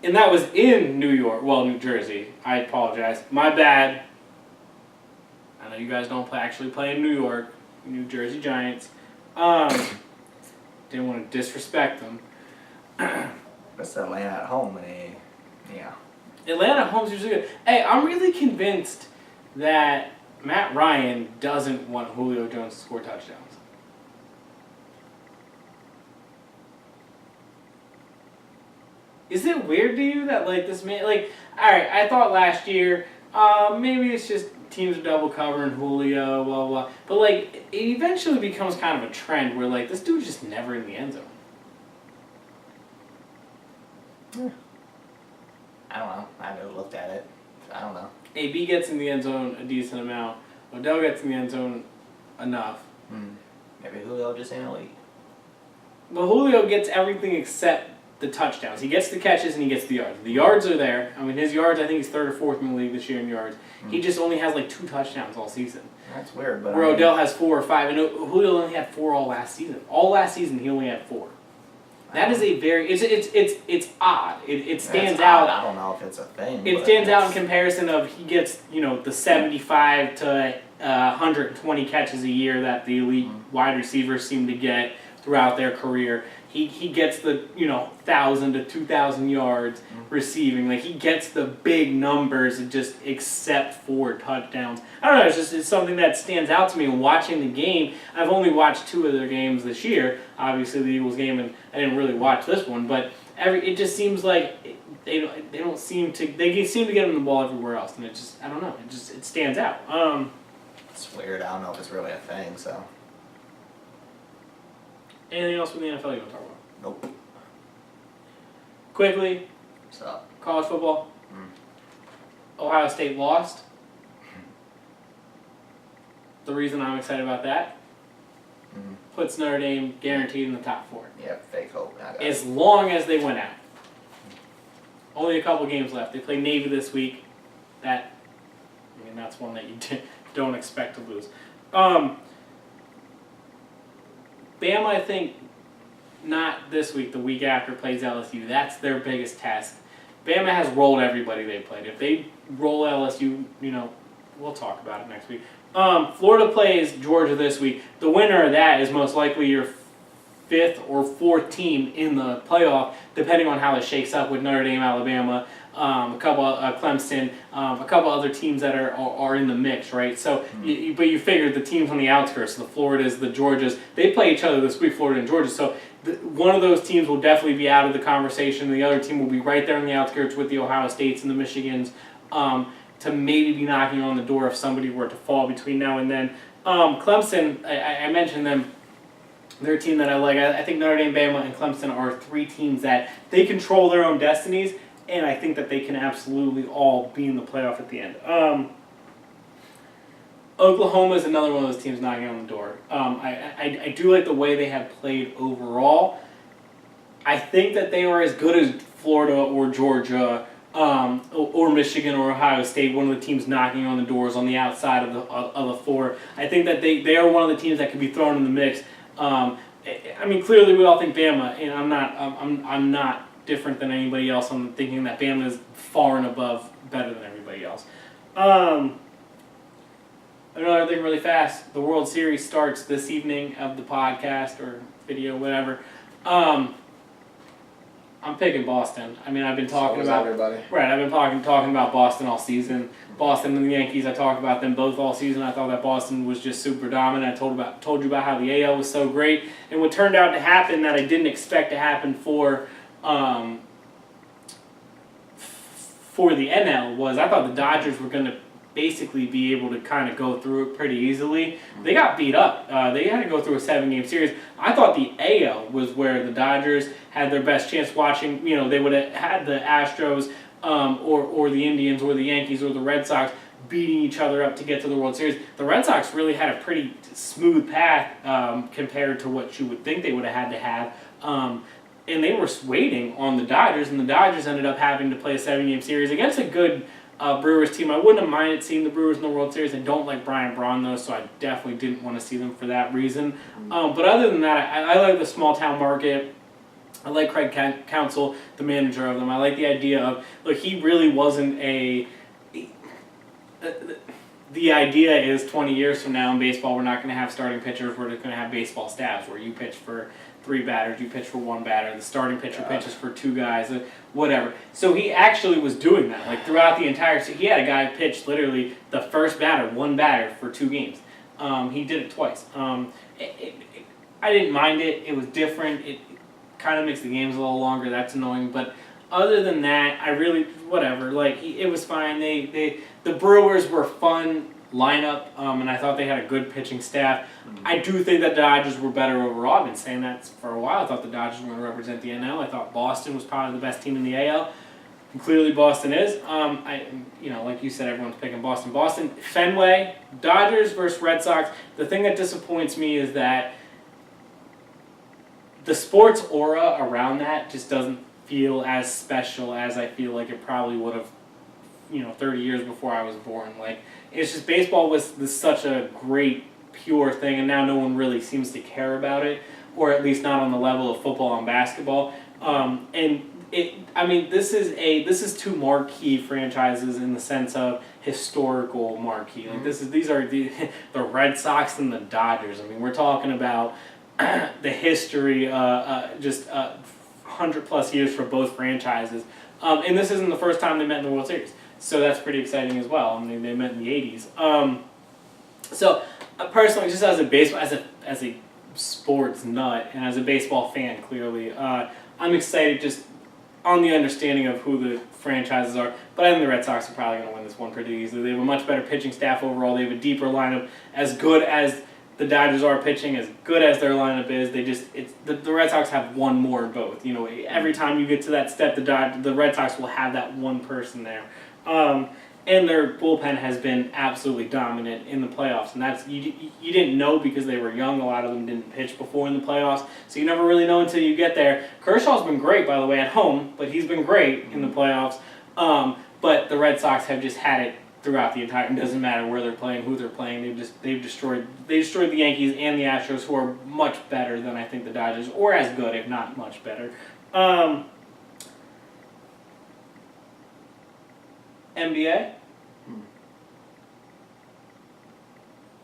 and that was in New Jersey. I apologize. My bad. I know you guys don't actually play in New York, New Jersey Giants. Didn't want to disrespect them. That's Atlanta at home, and yeah. Atlanta at home's usually good. Hey, I'm really convinced that Matt Ryan doesn't want Julio Jones to score touchdowns. Is it weird to you that like this man like alright, I thought last year, maybe it's just teams are double covering Julio, blah blah. But like it eventually becomes kind of a trend where like this dude's just never in the end zone. Yeah. I don't know. I haven't looked at it. I don't know. AB gets in the end zone a decent amount. Odell gets in the end zone enough. Maybe Julio just ain't elite. But Julio gets everything except the touchdowns. He gets the catches and he gets the yards. The yards are there. I mean, his yards, I think he's 3rd or 4th in the league this year in yards. He just only has like 2 touchdowns all season. That's weird, but where Odell has 4 or 5, and Julio only had 4 all last season. All last season, he only had 4. That is a very it's odd. It stands out. I don't know if it's a thing. It stands out in comparison of he gets the 75 to 120 catches a year that the elite wide receivers seem to get throughout their career. He gets the 1,000 to 2,000 yards receiving. Like he gets the big numbers, just except for touchdowns. I don't know. It's something that stands out to me. And watching the game, I've only watched 2 of their games this year. Obviously the Eagles game, and I didn't really watch this one. But it just seems like they seem to get him the ball everywhere else, and I don't know. It stands out. It's weird. I don't know if it's really a thing. So. Anything else from the NFL you want to talk about? Nope. Quickly, What's up? college football. Ohio State lost. The reason I'm excited about that puts Notre Dame guaranteed in the top 4. Yeah, fake hope. As long as they win out. Only a couple games left. They play Navy this week. That's one that you don't expect to lose. Bama, I think, not this week, the week after, plays LSU. That's their biggest test. Bama has rolled everybody they played. If they roll LSU, we'll talk about it next week. Florida plays Georgia this week. The winner of that is most likely your 5th or 4th team in the playoff, depending on how it shakes up with Notre Dame, Alabama, a couple Clemson, a couple other teams that are in the mix, right? So, but you figure the teams on the outskirts, the Floridas, the Georgias, they play each other this week, Florida and Georgia. So one of those teams will definitely be out of the conversation. The other team will be right there on the outskirts with the Ohio States and the Michigans to maybe be knocking on the door if somebody were to fall between now and then. Clemson, I mentioned them. They're a team that I like. I think Notre Dame, Bama, and Clemson are 3 teams that they control their own destinies, and I think that they can absolutely all be in the playoff at the end. Oklahoma is another one of those teams knocking on the door. I do like the way they have played overall. I think that they are as good as Florida or Georgia or Michigan or Ohio State, one of the teams knocking on the doors on the outside of the 4. I think that they are one of the teams that could be thrown in the mix. Clearly we all think Bama, and I'm not different than anybody else. I'm thinking that Bama is far and above better than everybody else. Another thing really fast, the World Series starts this evening of the podcast or video, whatever. I'm picking Boston. I've been talking about everybody. Right. I've been talking about Boston all season. Boston and the Yankees. I talked about them both all season. I thought that Boston was just super dominant. I told you about how the AL was so great, and what turned out to happen that I didn't expect to happen for the NL was I thought the Dodgers were going to basically be able to kind of go through it pretty easily. They got beat up. They had to go through a 7-game series. I thought the AL was where the Dodgers had their best chance watching. They would have had the Astros or the Indians or the Yankees or the Red Sox beating each other up to get to the World Series. The Red Sox really had a pretty smooth path compared to what you would think they would have had to have. And they were waiting on the Dodgers, and the Dodgers ended up having to play a 7-game series against a good Brewers team. I wouldn't have minded seeing the Brewers in the World Series. I don't like Brian Braun, though, so I definitely didn't want to see them for that reason. But other than that, I like the small town market. I like Craig Counsell, the manager of them. I like the idea of, look, he really wasn't the idea is 20 years from now in baseball, we're not going to have starting pitchers. We're just going to have baseball staffs where you pitch for 3 batters, you pitch for 1 batter, the starting pitcher pitches for 2 guys, whatever. So he actually was doing that. Like throughout the entire season, he had a guy pitch literally the first batter, 1 batter for 2 games. He did it twice. I didn't mind it. It was different. It kind of makes the games a little longer. That's annoying. But other than that, I really, whatever. Like, it was fine. The Brewers were fun lineup, and I thought they had a good pitching staff. I do think that the Dodgers were better overall. I've been saying that for a while. I thought the Dodgers were going to represent the NL. I thought Boston was probably the best team in the AL. And clearly Boston is. Like you said, everyone's picking Boston. Boston, Fenway, Dodgers versus Red Sox. The thing that disappoints me is that the sports aura around that just doesn't feel as special as I feel like it probably would have, 30 years before I was born. Like, it's just baseball was such a great, pure thing, and now no one really seems to care about it, or at least not on the level of football and basketball. This is 2 marquee franchises in the sense of historical marquee. Like these are the Red Sox and the Dodgers. I mean, we're talking about the history, 100 plus years for both franchises. And this isn't the first time they met in the World Series. So that's pretty exciting as well. I mean, they met in the 80s. Personally, just as a baseball, as a sports nut and as a baseball fan, clearly, I'm excited just on the understanding of who the franchises are. But I think the Red Sox are probably going to win this one pretty easily. They have a much better pitching staff overall. They have a deeper lineup. As good as the Dodgers are pitching, as good as their lineup is, the Red Sox have one more both. Every time you get to that step, the Red Sox will have that one person there. And their bullpen has been absolutely dominant in the playoffs, and that's you didn't know because they were young. A lot of them didn't pitch before in the playoffs, so you never really know until you get there. Kershaw's been great, by the way, at home, but he's been great in the playoffs. But the Red Sox have just had it throughout the entire. It doesn't matter where they're playing, who they're playing. They've destroyed the Yankees and the Astros, who are much better than I think the Dodgers, or as good, if not much better. NBA?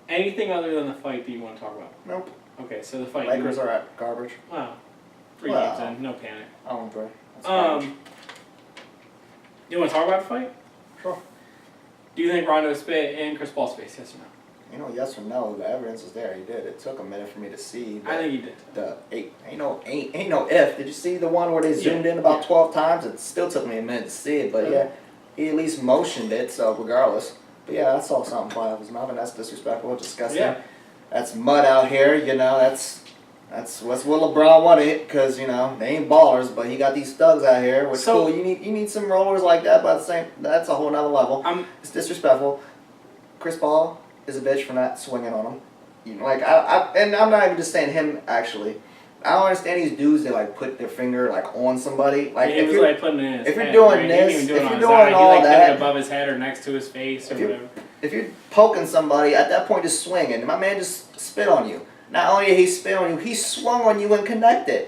Anything other than the fight that you want to talk about? Nope. Okay, so the fight. Lakers are at garbage. Wow. 3 games in, no panic. Oh, okay. You want to talk about the fight? Sure. Do you think Rondo spit in Chris Paul's face, yes or no? Yes or no. The evidence is there. He did. It took a minute for me to see. I think he did. Ain't no if. Did you see the one where they zoomed in about 12 times? It still took me a minute to see it, but yeah, he at least motioned it. So regardless, but yeah, I saw something fly out of his mouth, and that's disrespectful, disgusting. Yeah. That's mud out here. That's what LeBron wanted, because they ain't ballers, but he got these thugs out here. Which cool. You need some rollers like that, but that's a whole nother level. It's disrespectful. Chris Paul is a bitch for not swinging on him. And I'm not even just saying him actually. I don't understand these dudes that put their finger on somebody. If you're putting it in his if head, you're doing right? this, If you're doing all he, that, put it above his head or next to his face or whatever. If you're poking somebody at that point, just swing, and my man just spit on you. Not only did he spit on you, he swung on you and connected.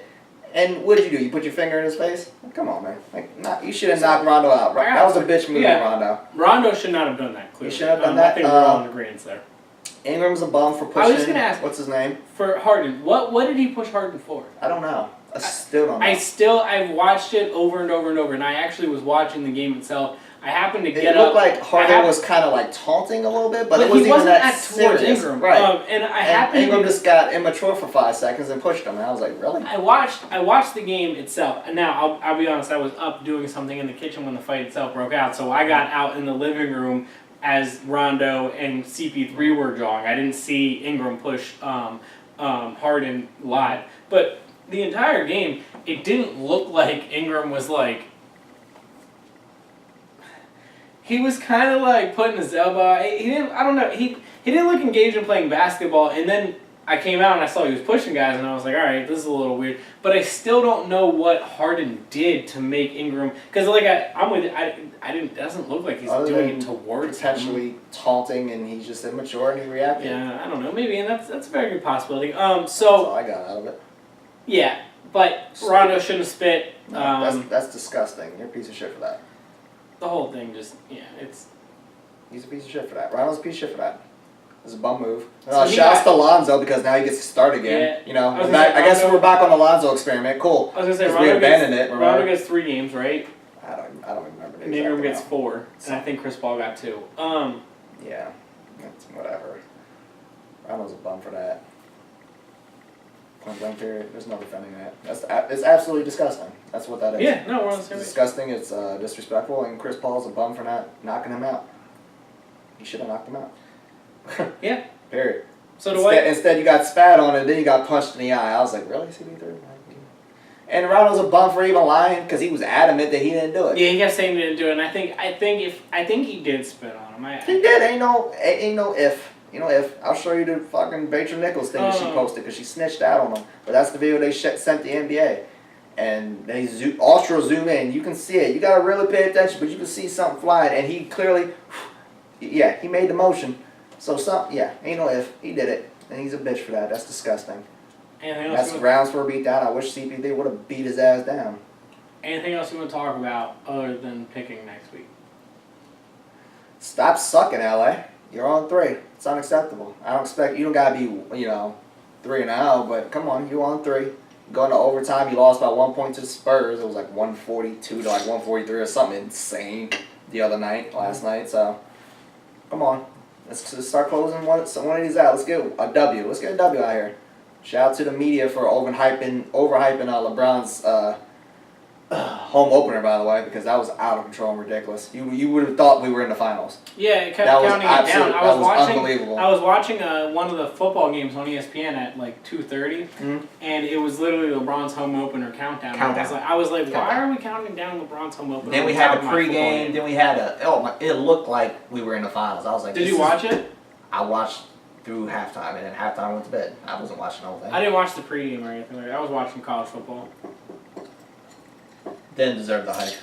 And what did you do? You put your finger in his face? Come on, man. You should have knocked Rondo out. Right? That was a bitch move, Rondo. Rondo should not have done that, clearly. He should have done that. I think we're all in agreement there. Ingram's a bum for pushing. I was just going to ask. What's his name? For Harden. What did he push Harden for? I don't know. I still don't know. I've watched it over and over and over, and I actually was watching the game itself. I happened to get up. It looked like Harden was kind of taunting a little bit, but it wasn't even that serious. Ingram. Right. And Ingram just got immature for 5 seconds and pushed him, and I was like, really? I watched the game itself, and now I'll be honest, I was up doing something in the kitchen when the fight itself broke out, so I got out in the living room as Rondo and CP3 were jawing. I didn't see Ingram push Harden live, but the entire game, it didn't look like Ingram was he was kind of putting his elbow. He didn't. I don't know. He didn't look engaged in playing basketball. And then I came out and I saw he was pushing guys, and I was like, all right, this is a little weird. But I still don't know what Harden did to make Ingram, because like I'm with I didn't. It doesn't look like he's doing it towards potentially taunting, and he's just immature and he reacted. Yeah, I don't know, maybe, and that's a very good possibility. That's all I got out of it. Yeah, but Rondo shouldn't have spit. That's disgusting. You're a piece of shit for that. The whole thing just He's a piece of shit for that. Rondo's a piece of shit for that. It's a bum move. So Shouts to Lonzo because now he gets to start again. Yeah, I guess we're back on the Lonzo experiment. Cool. I was gonna say we abandoned it. Rondo gets 3 games, right? I don't remember. And Ingram gets 4, and I think Chris Paul got 2. Yeah, that's whatever. Rondo's a bum for that. Point blank period. There's no defending that. It's absolutely disgusting. That's what that is. Yeah, no, we're on the same It's page. disgusting. It's disrespectful, and Chris Paul's a bum for not knocking him out. He should have knocked him out. Yeah. Period. So Dwight. Instead, you got spat on and then you got punched in the eye. I was like, really, CB3? And Rondo's a bum for even lying because he was adamant that he didn't do it. Yeah, he kept saying he didn't do it, and I think he did spit on him. He did. Ain't no if. You know if. I'll show you the fucking Rachel Nichols thing that she posted because she snitched out on him. But that's the video they sent the NBA. And they ultra zoom in. You can see it. You got to really pay attention, but you can see something flying. And he clearly, he made the motion. So ain't no if. He did it. And he's a bitch for that. That's disgusting. Anything else? That's grounds for a beat down. I wish CP3 would have beat his ass down. Anything else you want to talk about other than picking next week? Stop sucking, LA. You're on 3. It's unacceptable. I don't expect you don't gotta be 3-0, but come on, you're on 3. Going to overtime, you lost by 1 point to the Spurs. It was like 142 to like 143 or something insane the other night, last night. So come on, let's just start closing one of these out. Let's get a W. Let's get a W out here. Shout out to the media for overhyping LeBron's home opener, by the way, because that was out of control and ridiculous. You would have thought we were in the finals. Yeah, it kept counting it down. That was unbelievable. I was watching one of the football games on ESPN at like 2:30, and it was literally LeBron's home opener countdown. I was like, why are we counting down LeBron's home opener? Then we had a pregame. Then we had it looked like we were in the finals. I was like, did you watch it? I watched through halftime, and then halftime I went to bed. I wasn't watching the whole thing. I didn't watch the pregame or anything like that. I was watching college football. Didn't deserve the hype.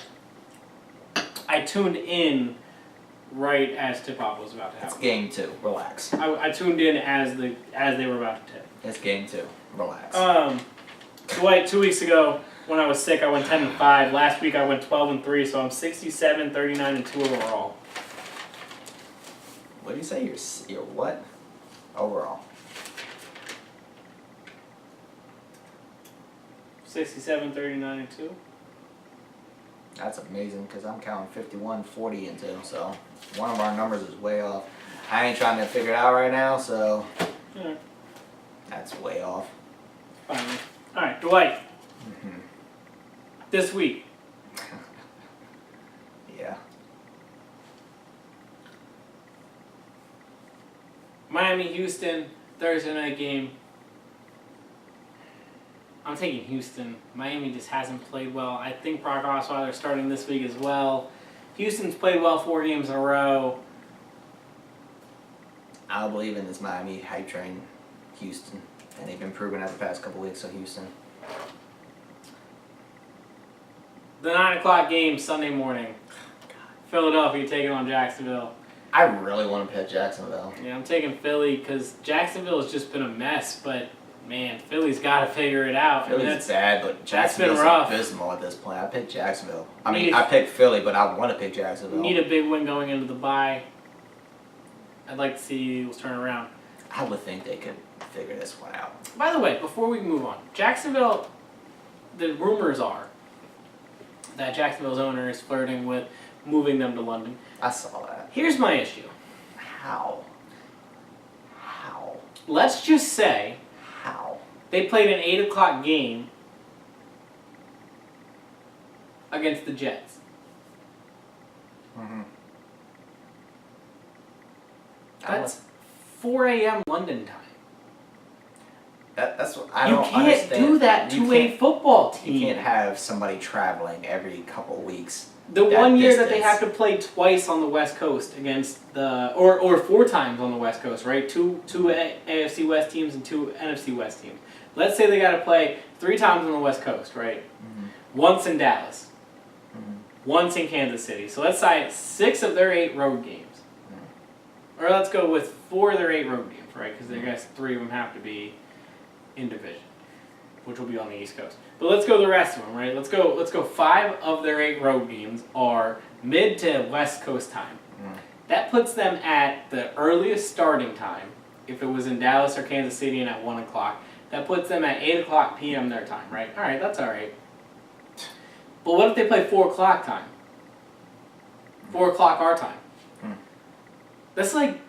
I tuned in right as tip-off was about to happen. It's game 2. Relax. I tuned in as they were about to tip. It's game 2. Relax. Dwight, 2 weeks ago when I was sick, I went 10-5. Last week I went 12-3, so I'm 67, 39-2 overall. What did you say? You're what? Overall. 67, 39-2. That's amazing because I'm counting 51, 40 and 2, so one of our numbers is way off. I ain't trying to figure it out right now, so that's way off. Finally. All right, Dwight. This week. Yeah. Miami, Houston, Thursday night game. I'm taking Houston. Miami just hasn't played well. I think Brock Osweiler starting this week as well. Houston's played well 4 games in a row. I believe in this Miami hype train, Houston, and they've been proven out the past couple weeks. So Houston. The 9 o'clock game Sunday morning. Philadelphia taking on Jacksonville. I really want to pick Jacksonville. Yeah, I'm taking Philly because Jacksonville has just been a mess, but man, Philly's got to figure it out. Philly's bad, but Jacksonville's abysmal at this point. I picked Jacksonville. I picked Philly, but I want to pick Jacksonville. Need a big win going into the bye. I'd like to see Eagles turn around. I would think they could figure this one out. By the way, before we move on, Jacksonville, the rumors are that Jacksonville's owner is flirting with moving them to London. I saw that. Here's my issue. How? Let's just say they played an 8 o'clock game against the Jets. That's 4 a.m. London time. That's what I don't understand. You can't do that to a football team. You can't have somebody traveling every couple of weeks. The one year that they have to play twice on the West Coast against the or 4 times on the West Coast, right? Two AFC West teams and 2 NFC West teams. Let's say they got to play 3 times on the West Coast, right? Once in Dallas, once in Kansas City. So let's say 6 of their 8 road games, or let's go with 4 of their 8 road games, right? Because I guess 3 of them have to be in division, which will be on the East Coast. But let's go the rest of them, right? Let's go 5 of their 8 road games are mid to West Coast time. That puts them at the earliest starting time, if it was in Dallas or Kansas City and at 1 o'clock. That puts them at 8 o'clock p.m. their time, right? All right, that's all right. But what if they play 4 o'clock time? 4 o'clock our time. That's like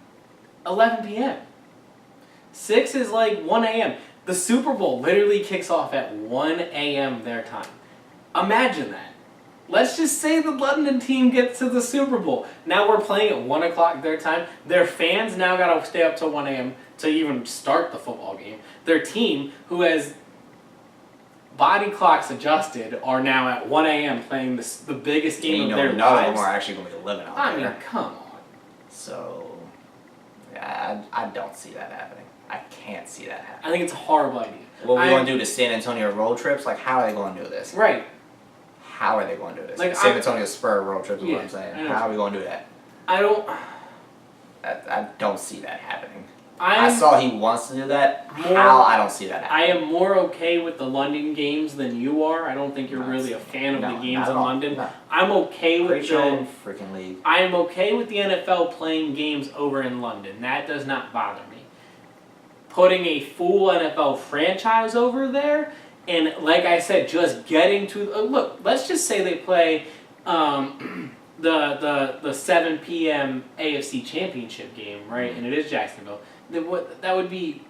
11 p.m. 6 is like 1 a.m. The Super Bowl literally kicks off at 1 a.m. their time. Imagine that. Let's just say the London team gets to the Super Bowl. Now we're playing at 1 o'clock their time. Their fans now got to stay up till 1 a.m. to even start the football game. Their team, who has body clocks adjusted, are now at 1 a.m. playing the biggest game of their lives. None of them are actually going to be living out there. I mean, come on. So, yeah, I don't see that happening. I can't see that happening. I think it's a horrible idea. What we going to do to San Antonio road trips? Like, how are they going to do this? Right. How are they going to do this? Like, San Antonio Spur road trips is what I'm saying. How are we going to do that? I don't see that happening. I saw he wants to do that. How? I don't see that happening. I am more okay with the London games than you are. I don't think you're really a fan of the games in London. No. I'm okay with the freaking league. I am okay with the NFL playing games over in London. That does not bother me. Putting a full NFL franchise over there, and like I said, just getting to look. Let's just say they play the 7 p.m. AFC Championship game, right? And it is Jacksonville. That would be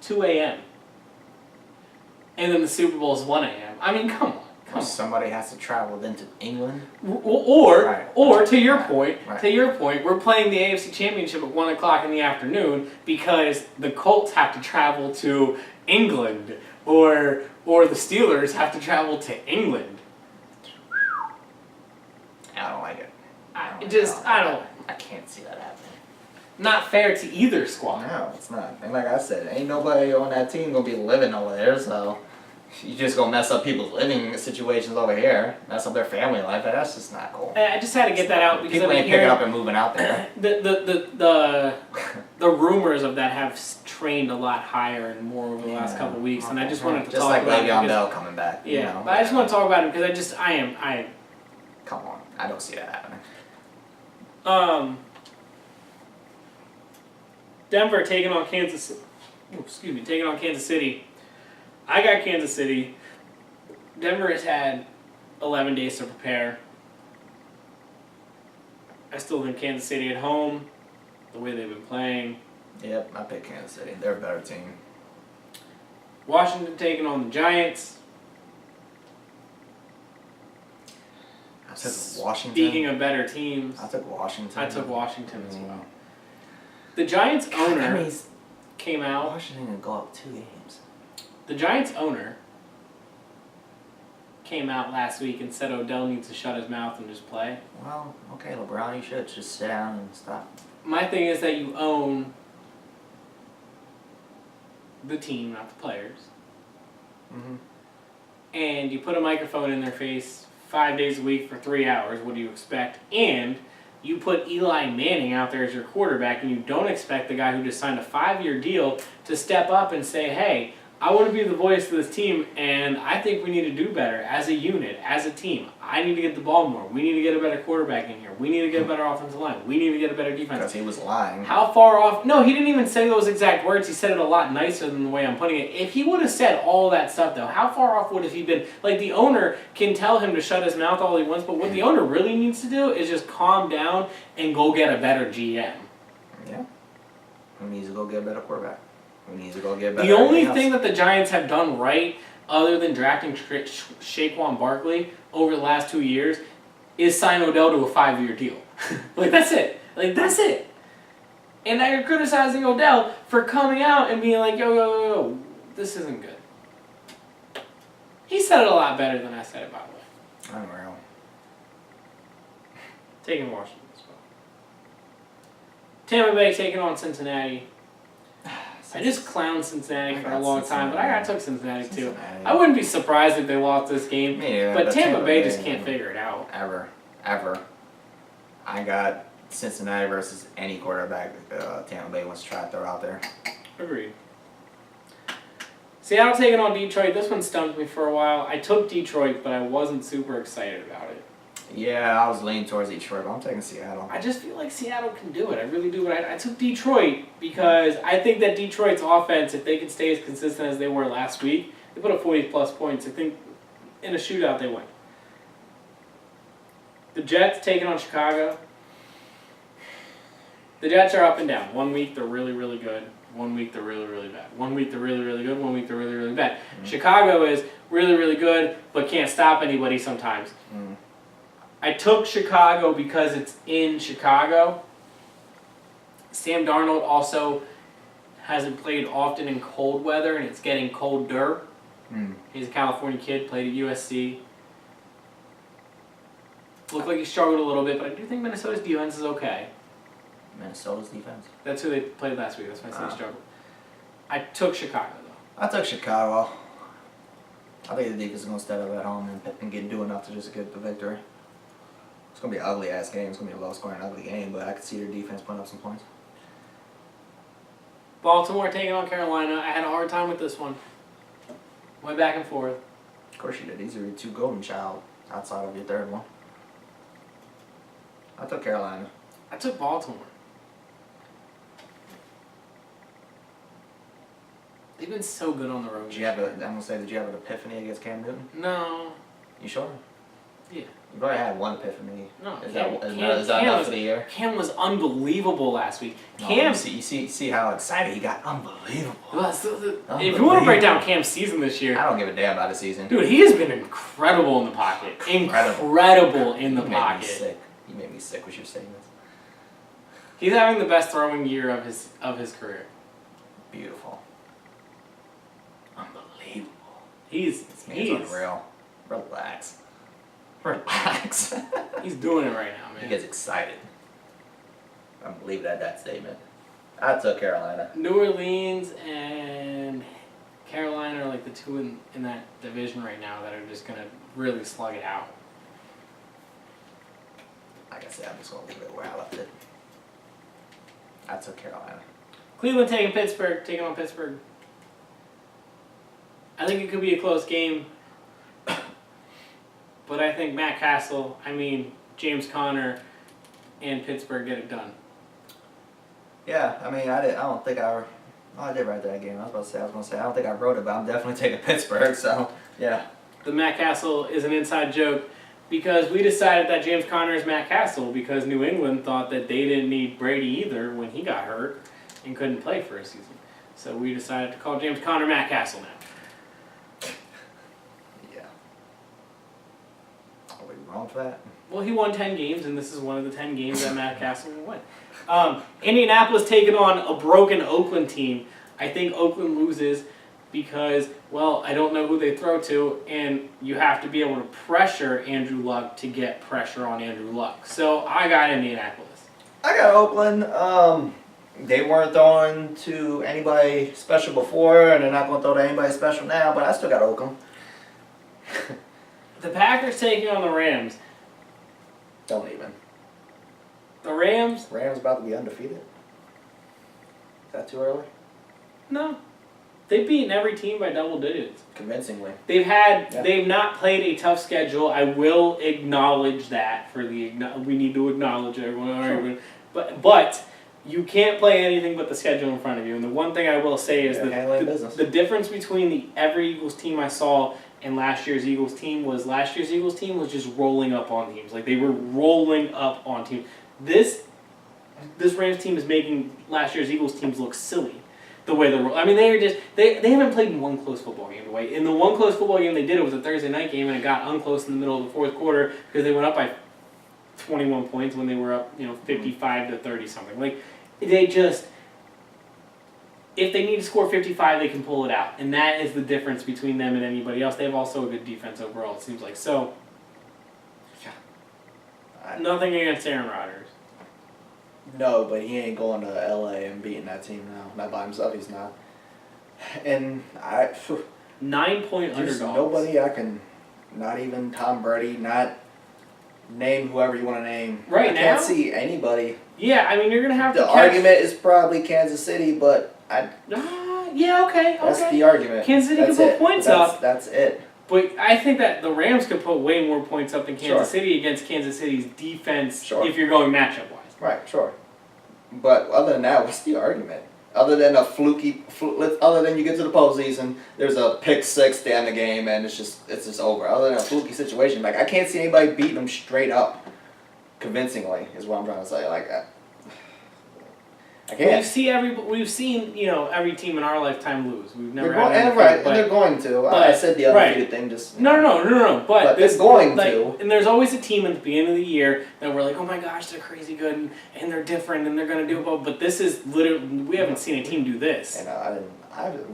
2 a.m. And then the Super Bowl is 1 a.m. I mean, come on. Somebody has to travel then to England. Or to your point, we're playing the AFC Championship at 1 o'clock in the afternoon because the Colts have to travel to England, or the Steelers have to travel to England. I don't like it. I can't see that happening. Not fair to either squad. No, it's not. And like I said, ain't nobody on that team gonna be living over there, so you just gonna mess up people's living situations over here, mess up their family life. That's just not cool. I just had to get that out because people ain't picking up and moving out there. The rumors of that have trained a lot higher and more over the last couple of weeks, and I just wanted to talk about it. Just like Le'Veon Bell coming back. Yeah, you know, but I just want to talk about it because I come on, I don't see that happening. Denver taking on Kansas City. I got Kansas City. Denver has had 11 days to prepare. I still think Kansas City at home, the way they've been playing. Yep, I pick Kansas City. They're a better team. Washington taking on the Giants. I took Washington. Speaking of better teams, I took Washington. I took Washington as well. The Giants owner came out. Washington can go up 2 games. The Giants owner came out last week and said Odell needs to shut his mouth and just play. Well, okay, LeBron, you should just sit down and stop. My thing is that you own the team, not the players. Mm-hmm. And you put a microphone in their face 5 days a week for 3 hours. What do you expect? And you put Eli Manning out there as your quarterback, and you don't expect the guy who just signed a 5-year deal to step up and say, hey, I want to be the voice of this team, and I think we need to do better as a unit, as a team. I need to get the ball more. We need to get a better quarterback in here. We need to get a better offensive line. We need to get a better defense. Because he was lying. How far off? No, he didn't even say those exact words. He said it a lot nicer than the way I'm putting it. If he would have said all that stuff, though, how far off would have he been? Like, the owner can tell him to shut his mouth all he wants, but what the owner really needs to do is just calm down and go get a better GM. Yeah. Who needs to go get a better quarterback? Who needs to go get better? The only thing that the Giants have done right, other than drafting Saquon Barkley over the last 2 years, is sign Odell to a 5-year deal. Like, that's it. And now you're criticizing Odell for coming out and being like, yo, this isn't good. He said it a lot better than I said it, by the way. Unreal. Taking Washington as well. Tampa Bay taking on Cincinnati. I just clowned Cincinnati for a long time, but I took Cincinnati too. I wouldn't be surprised if they lost this game, but Tampa Bay just can't figure it out. Ever. I got Cincinnati versus any quarterback Tampa Bay wants to try to throw out there. Agreed. Seattle taking on Detroit. This one stumped me for a while. I took Detroit, but I wasn't super excited about it. Yeah, I was leaning towards Detroit, but I'm taking Seattle. I just feel like Seattle can do it. I really do. But I took Detroit because I think that Detroit's offense, if they can stay as consistent as they were last week, they put up 40-plus points. I think in a shootout they win. The Jets taking on Chicago. The Jets are up and down. 1 week they're really, really good. 1 week they're really, really bad. 1 week they're really, really good. 1 week they're really, really bad. Mm. Chicago is really, really good, but can't stop anybody sometimes. Mm. I took Chicago because it's in Chicago. Sam Darnold also hasn't played often in cold weather, and it's getting colder. Mm. He's a California kid, played at USC. Looked like he struggled a little bit, but I do think Minnesota's defense is okay. Minnesota's defense? That's who they played last week. That's why I said they struggled. I took Chicago, though. I took Chicago. I think the defense is going to step up at home and do enough to just get the victory. It's going to be an ugly-ass game. It's going to be a low-scoring, ugly game, but I could see their defense putting up some points. Baltimore taking on Carolina. I had a hard time with this one. Went back and forth. Of course you did. These are your two golden child outside of your third one. I took Carolina. I took Baltimore. They've been so good on the road. Did you have an epiphany against Cam Newton? No. You sure? Yeah. You've already had one epiphany. No. Is that enough for the year? Cam was unbelievable last week. No, Cam. You see how excited he got? Unbelievable. If you want to break down Cam's season this year. I don't give a damn about the season. Dude, he has been incredible in the pocket. Incredible in the pocket. You made me sick with your statements. He's having the best throwing year of his career. Beautiful. Unbelievable. He's unreal. Relax. He's doing it right now, man. He gets excited. I'm leaving at that statement. I took Carolina. New Orleans and Carolina are like the two in that division right now that are just going to really slug it out. Like I said, I'm just going to leave it where I left it. I took Carolina. Cleveland taking on Pittsburgh. I think it could be a close game. But I think James Conner and Pittsburgh get it done. Yeah, I did write that game. I was going to say, I don't think I wrote it, but I'm definitely taking Pittsburgh, so, yeah. The Matt Castle is an inside joke because we decided that James Conner is Matt Castle because New England thought that they didn't need Brady either when he got hurt and couldn't play for a season. So we decided to call James Conner Matt Castle now. Wrong for that? Well, he won 10 games, and this is one of the 10 games that Matt Castle will win. Indianapolis taking on a broken Oakland team. I think Oakland loses because, well, I don't know who they throw to, and you have to be able to pressure Andrew Luck to get pressure on Andrew Luck. So I got Indianapolis. I got Oakland. They weren't throwing to anybody special before, and they're not going to throw to anybody special now, but I still got Oakland. The Packers taking on the Rams. Don't even. The Rams about to be undefeated? Is that too early? No. They've beaten every team by double digits. Convincingly. They've not played a tough schedule. I will acknowledge that we need to acknowledge everyone. Sure. But you can't play anything but the schedule in front of you. And the one thing I will say is the difference between every Eagles team I saw and last year's Eagles team was just rolling up on teams. Like, they were rolling up on teams. This Rams team is making last year's Eagles teams look silly. The way they're they haven't played in one close football game. In the one close football game they did, it was a Thursday night game, and it got unclose in the middle of the fourth quarter because they went up by 21 points when they were up, 55 to 30 something. Like, they just, if they need to score 55, they can pull it out. And that is the difference between them and anybody else. They have also a good defense overall, it seems like. So, yeah. Nothing against Aaron Rodgers. No, but he ain't going to LA and beating that team now. Not by himself, he's not. And 9-point there's underdogs. nobody I can, not even Tom Brady, not name whoever you want to name. Right I now? can't see anybody. Yeah, I mean, you're going to have The to argument is probably Kansas City, but yeah, okay. that's the argument. Kansas City That's can put it. points That's- up. That's it. But I think that the Rams could put way more points up than Kansas Sure. City against Kansas City's defense Sure. if you're going matchup-wise. Right, sure. But other than that, what's the argument? Other than a other than you get to the postseason, there's a pick six to end the game, and it's just over. Other than a fluky situation, like I can't see anybody beating them straight up, convincingly, is what I'm trying to say. Like I can't. We've seen every team in our lifetime lose. We've never They're had going, and anything, right, but- and they're going to. but- I said the right. undefeated thing just. No. But they're going like, to. And there's always a team at the beginning of the year that we're like, oh my gosh, they're crazy good and they're different and they're gonna do it. But this is literally, we haven't seen a team do this. And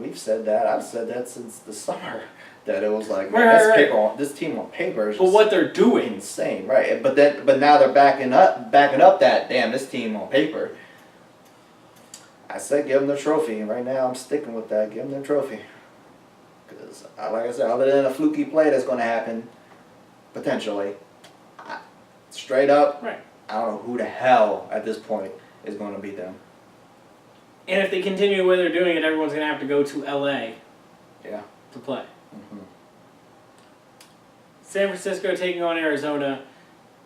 we've said that. I've said that since the summer. That it was like, Right, man, right. this team on paper is But just what they're doing, insane, right? But now they're backing up that this team on paper. I said give them the trophy, and right now I'm sticking with that. Give them the trophy, because like I said, other than a fluky play that's going to happen, potentially, straight up, right? I don't know who the hell at this point is going to beat them. And if they continue the way they're doing it, everyone's gonna have to go to LA. Yeah. To play. Mm-hmm. San Francisco taking on Arizona.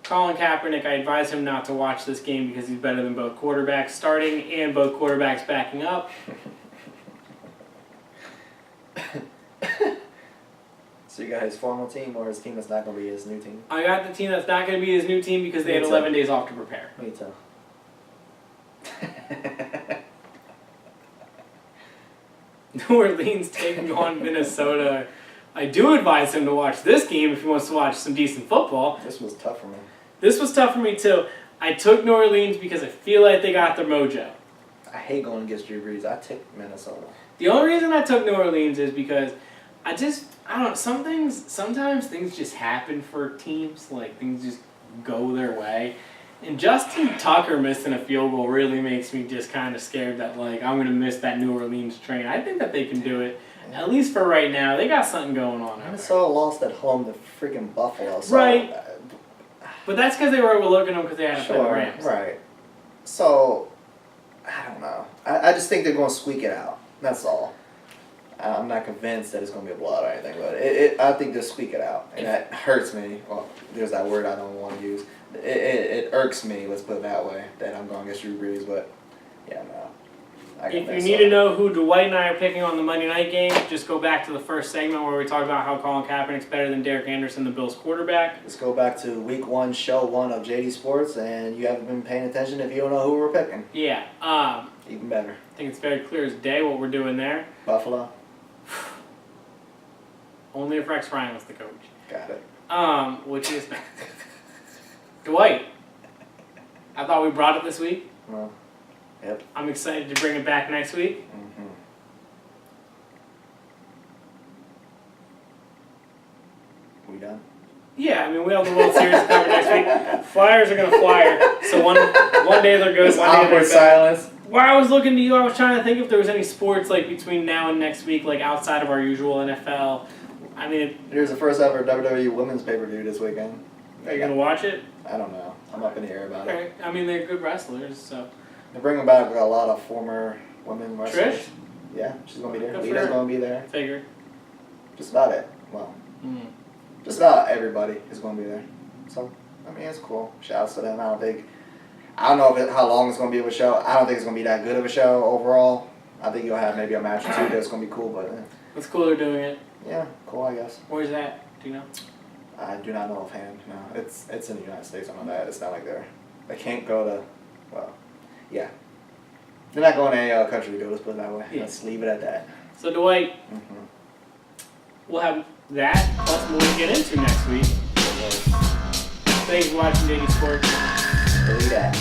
Colin Kaepernick, I advise him not to watch this game because he's better than both quarterbacks starting and both quarterbacks backing up. So you got his former team or his team that's not going to be his new team? I got the team that's not going to be his new team because they had 11 days off to prepare. Me too. New Orleans taking on Minnesota. I do advise him to watch this game if he wants to watch some decent football. This was tough for me. This was tough for me too. I took New Orleans because I feel like they got their mojo. I hate going against Drew Brees. I take Minnesota. The only reason I took New Orleans is because I don't know, sometimes things just happen for teams, like things just go their way. And Justin Tucker missing a field goal really makes me just kind of scared that like I'm going to miss that New Orleans train. I think that they can do it. At least for right now, they got something going on out there. Minnesota lost at home to freaking Buffalo. So, Right. But that's because they were overlooking them because they had to play the Rams. Right. So, I don't know. I just think they're going to squeak it out. That's all. I'm not convinced that it's going to be a blowout or anything, but I think they'll squeak it out. And that hurts me. Well, there's that word I don't want to use. It irks me, let's put it that way, that I'm going against Drew Brees, but yeah, no. If you need to know who Dwight and I are picking on the Monday night game, just go back to the first segment where we talked about how Colin Kaepernick's better than Derek Anderson, the Bills quarterback. Let's go back to week 1, show 1 of JD Sports, and you haven't been paying attention if you don't know who we're picking. Yeah. Even better. I think it's very clear as day what we're doing there. Buffalo. Only if Rex Ryan was the coach. Got it. Which is Dwight. I thought we brought it this week. Well, yep. I'm excited to bring it back next week. Mm-hmm. We done? Yeah, I mean, we have the World Series to cover next week. Flyers are going to flyer. So one day they're good, This one day they're awkward bad. silence. While I was looking to you, I was trying to think if there was any sports like between now and next week, like outside of our usual NFL. I mean, Here's the first ever WWE Women's pay-per-view this weekend. are you going to watch it? I don't know. I'm up in the air about it. Okay. I mean, they're good wrestlers, so. They're bringing back a lot of former women wrestlers. Trish? Yeah, she's going to be there. Good for Lita's her. going to be there. Figured. Just about it. Well, Mm. just about everybody is going to be there. So, I mean, it's cool. Shouts to them. I don't know how long it's going to be of a show. I don't think it's going to be that good of a show overall. I think you'll have maybe a match or two that's going to be cool, but It's cool they're doing it. yeah, cool, I guess. Where's that? Do you know? I do not know offhand. No, it's in the United States. I know that. It's not like they can't go to, well, yeah. They're not going to any country to go. Let's put it that way. Yeah. Let's leave it at that. So, Dwight, Mm-hmm. we'll have that plus more to get into next week. Thanks for watching Daily Sports. Believe that.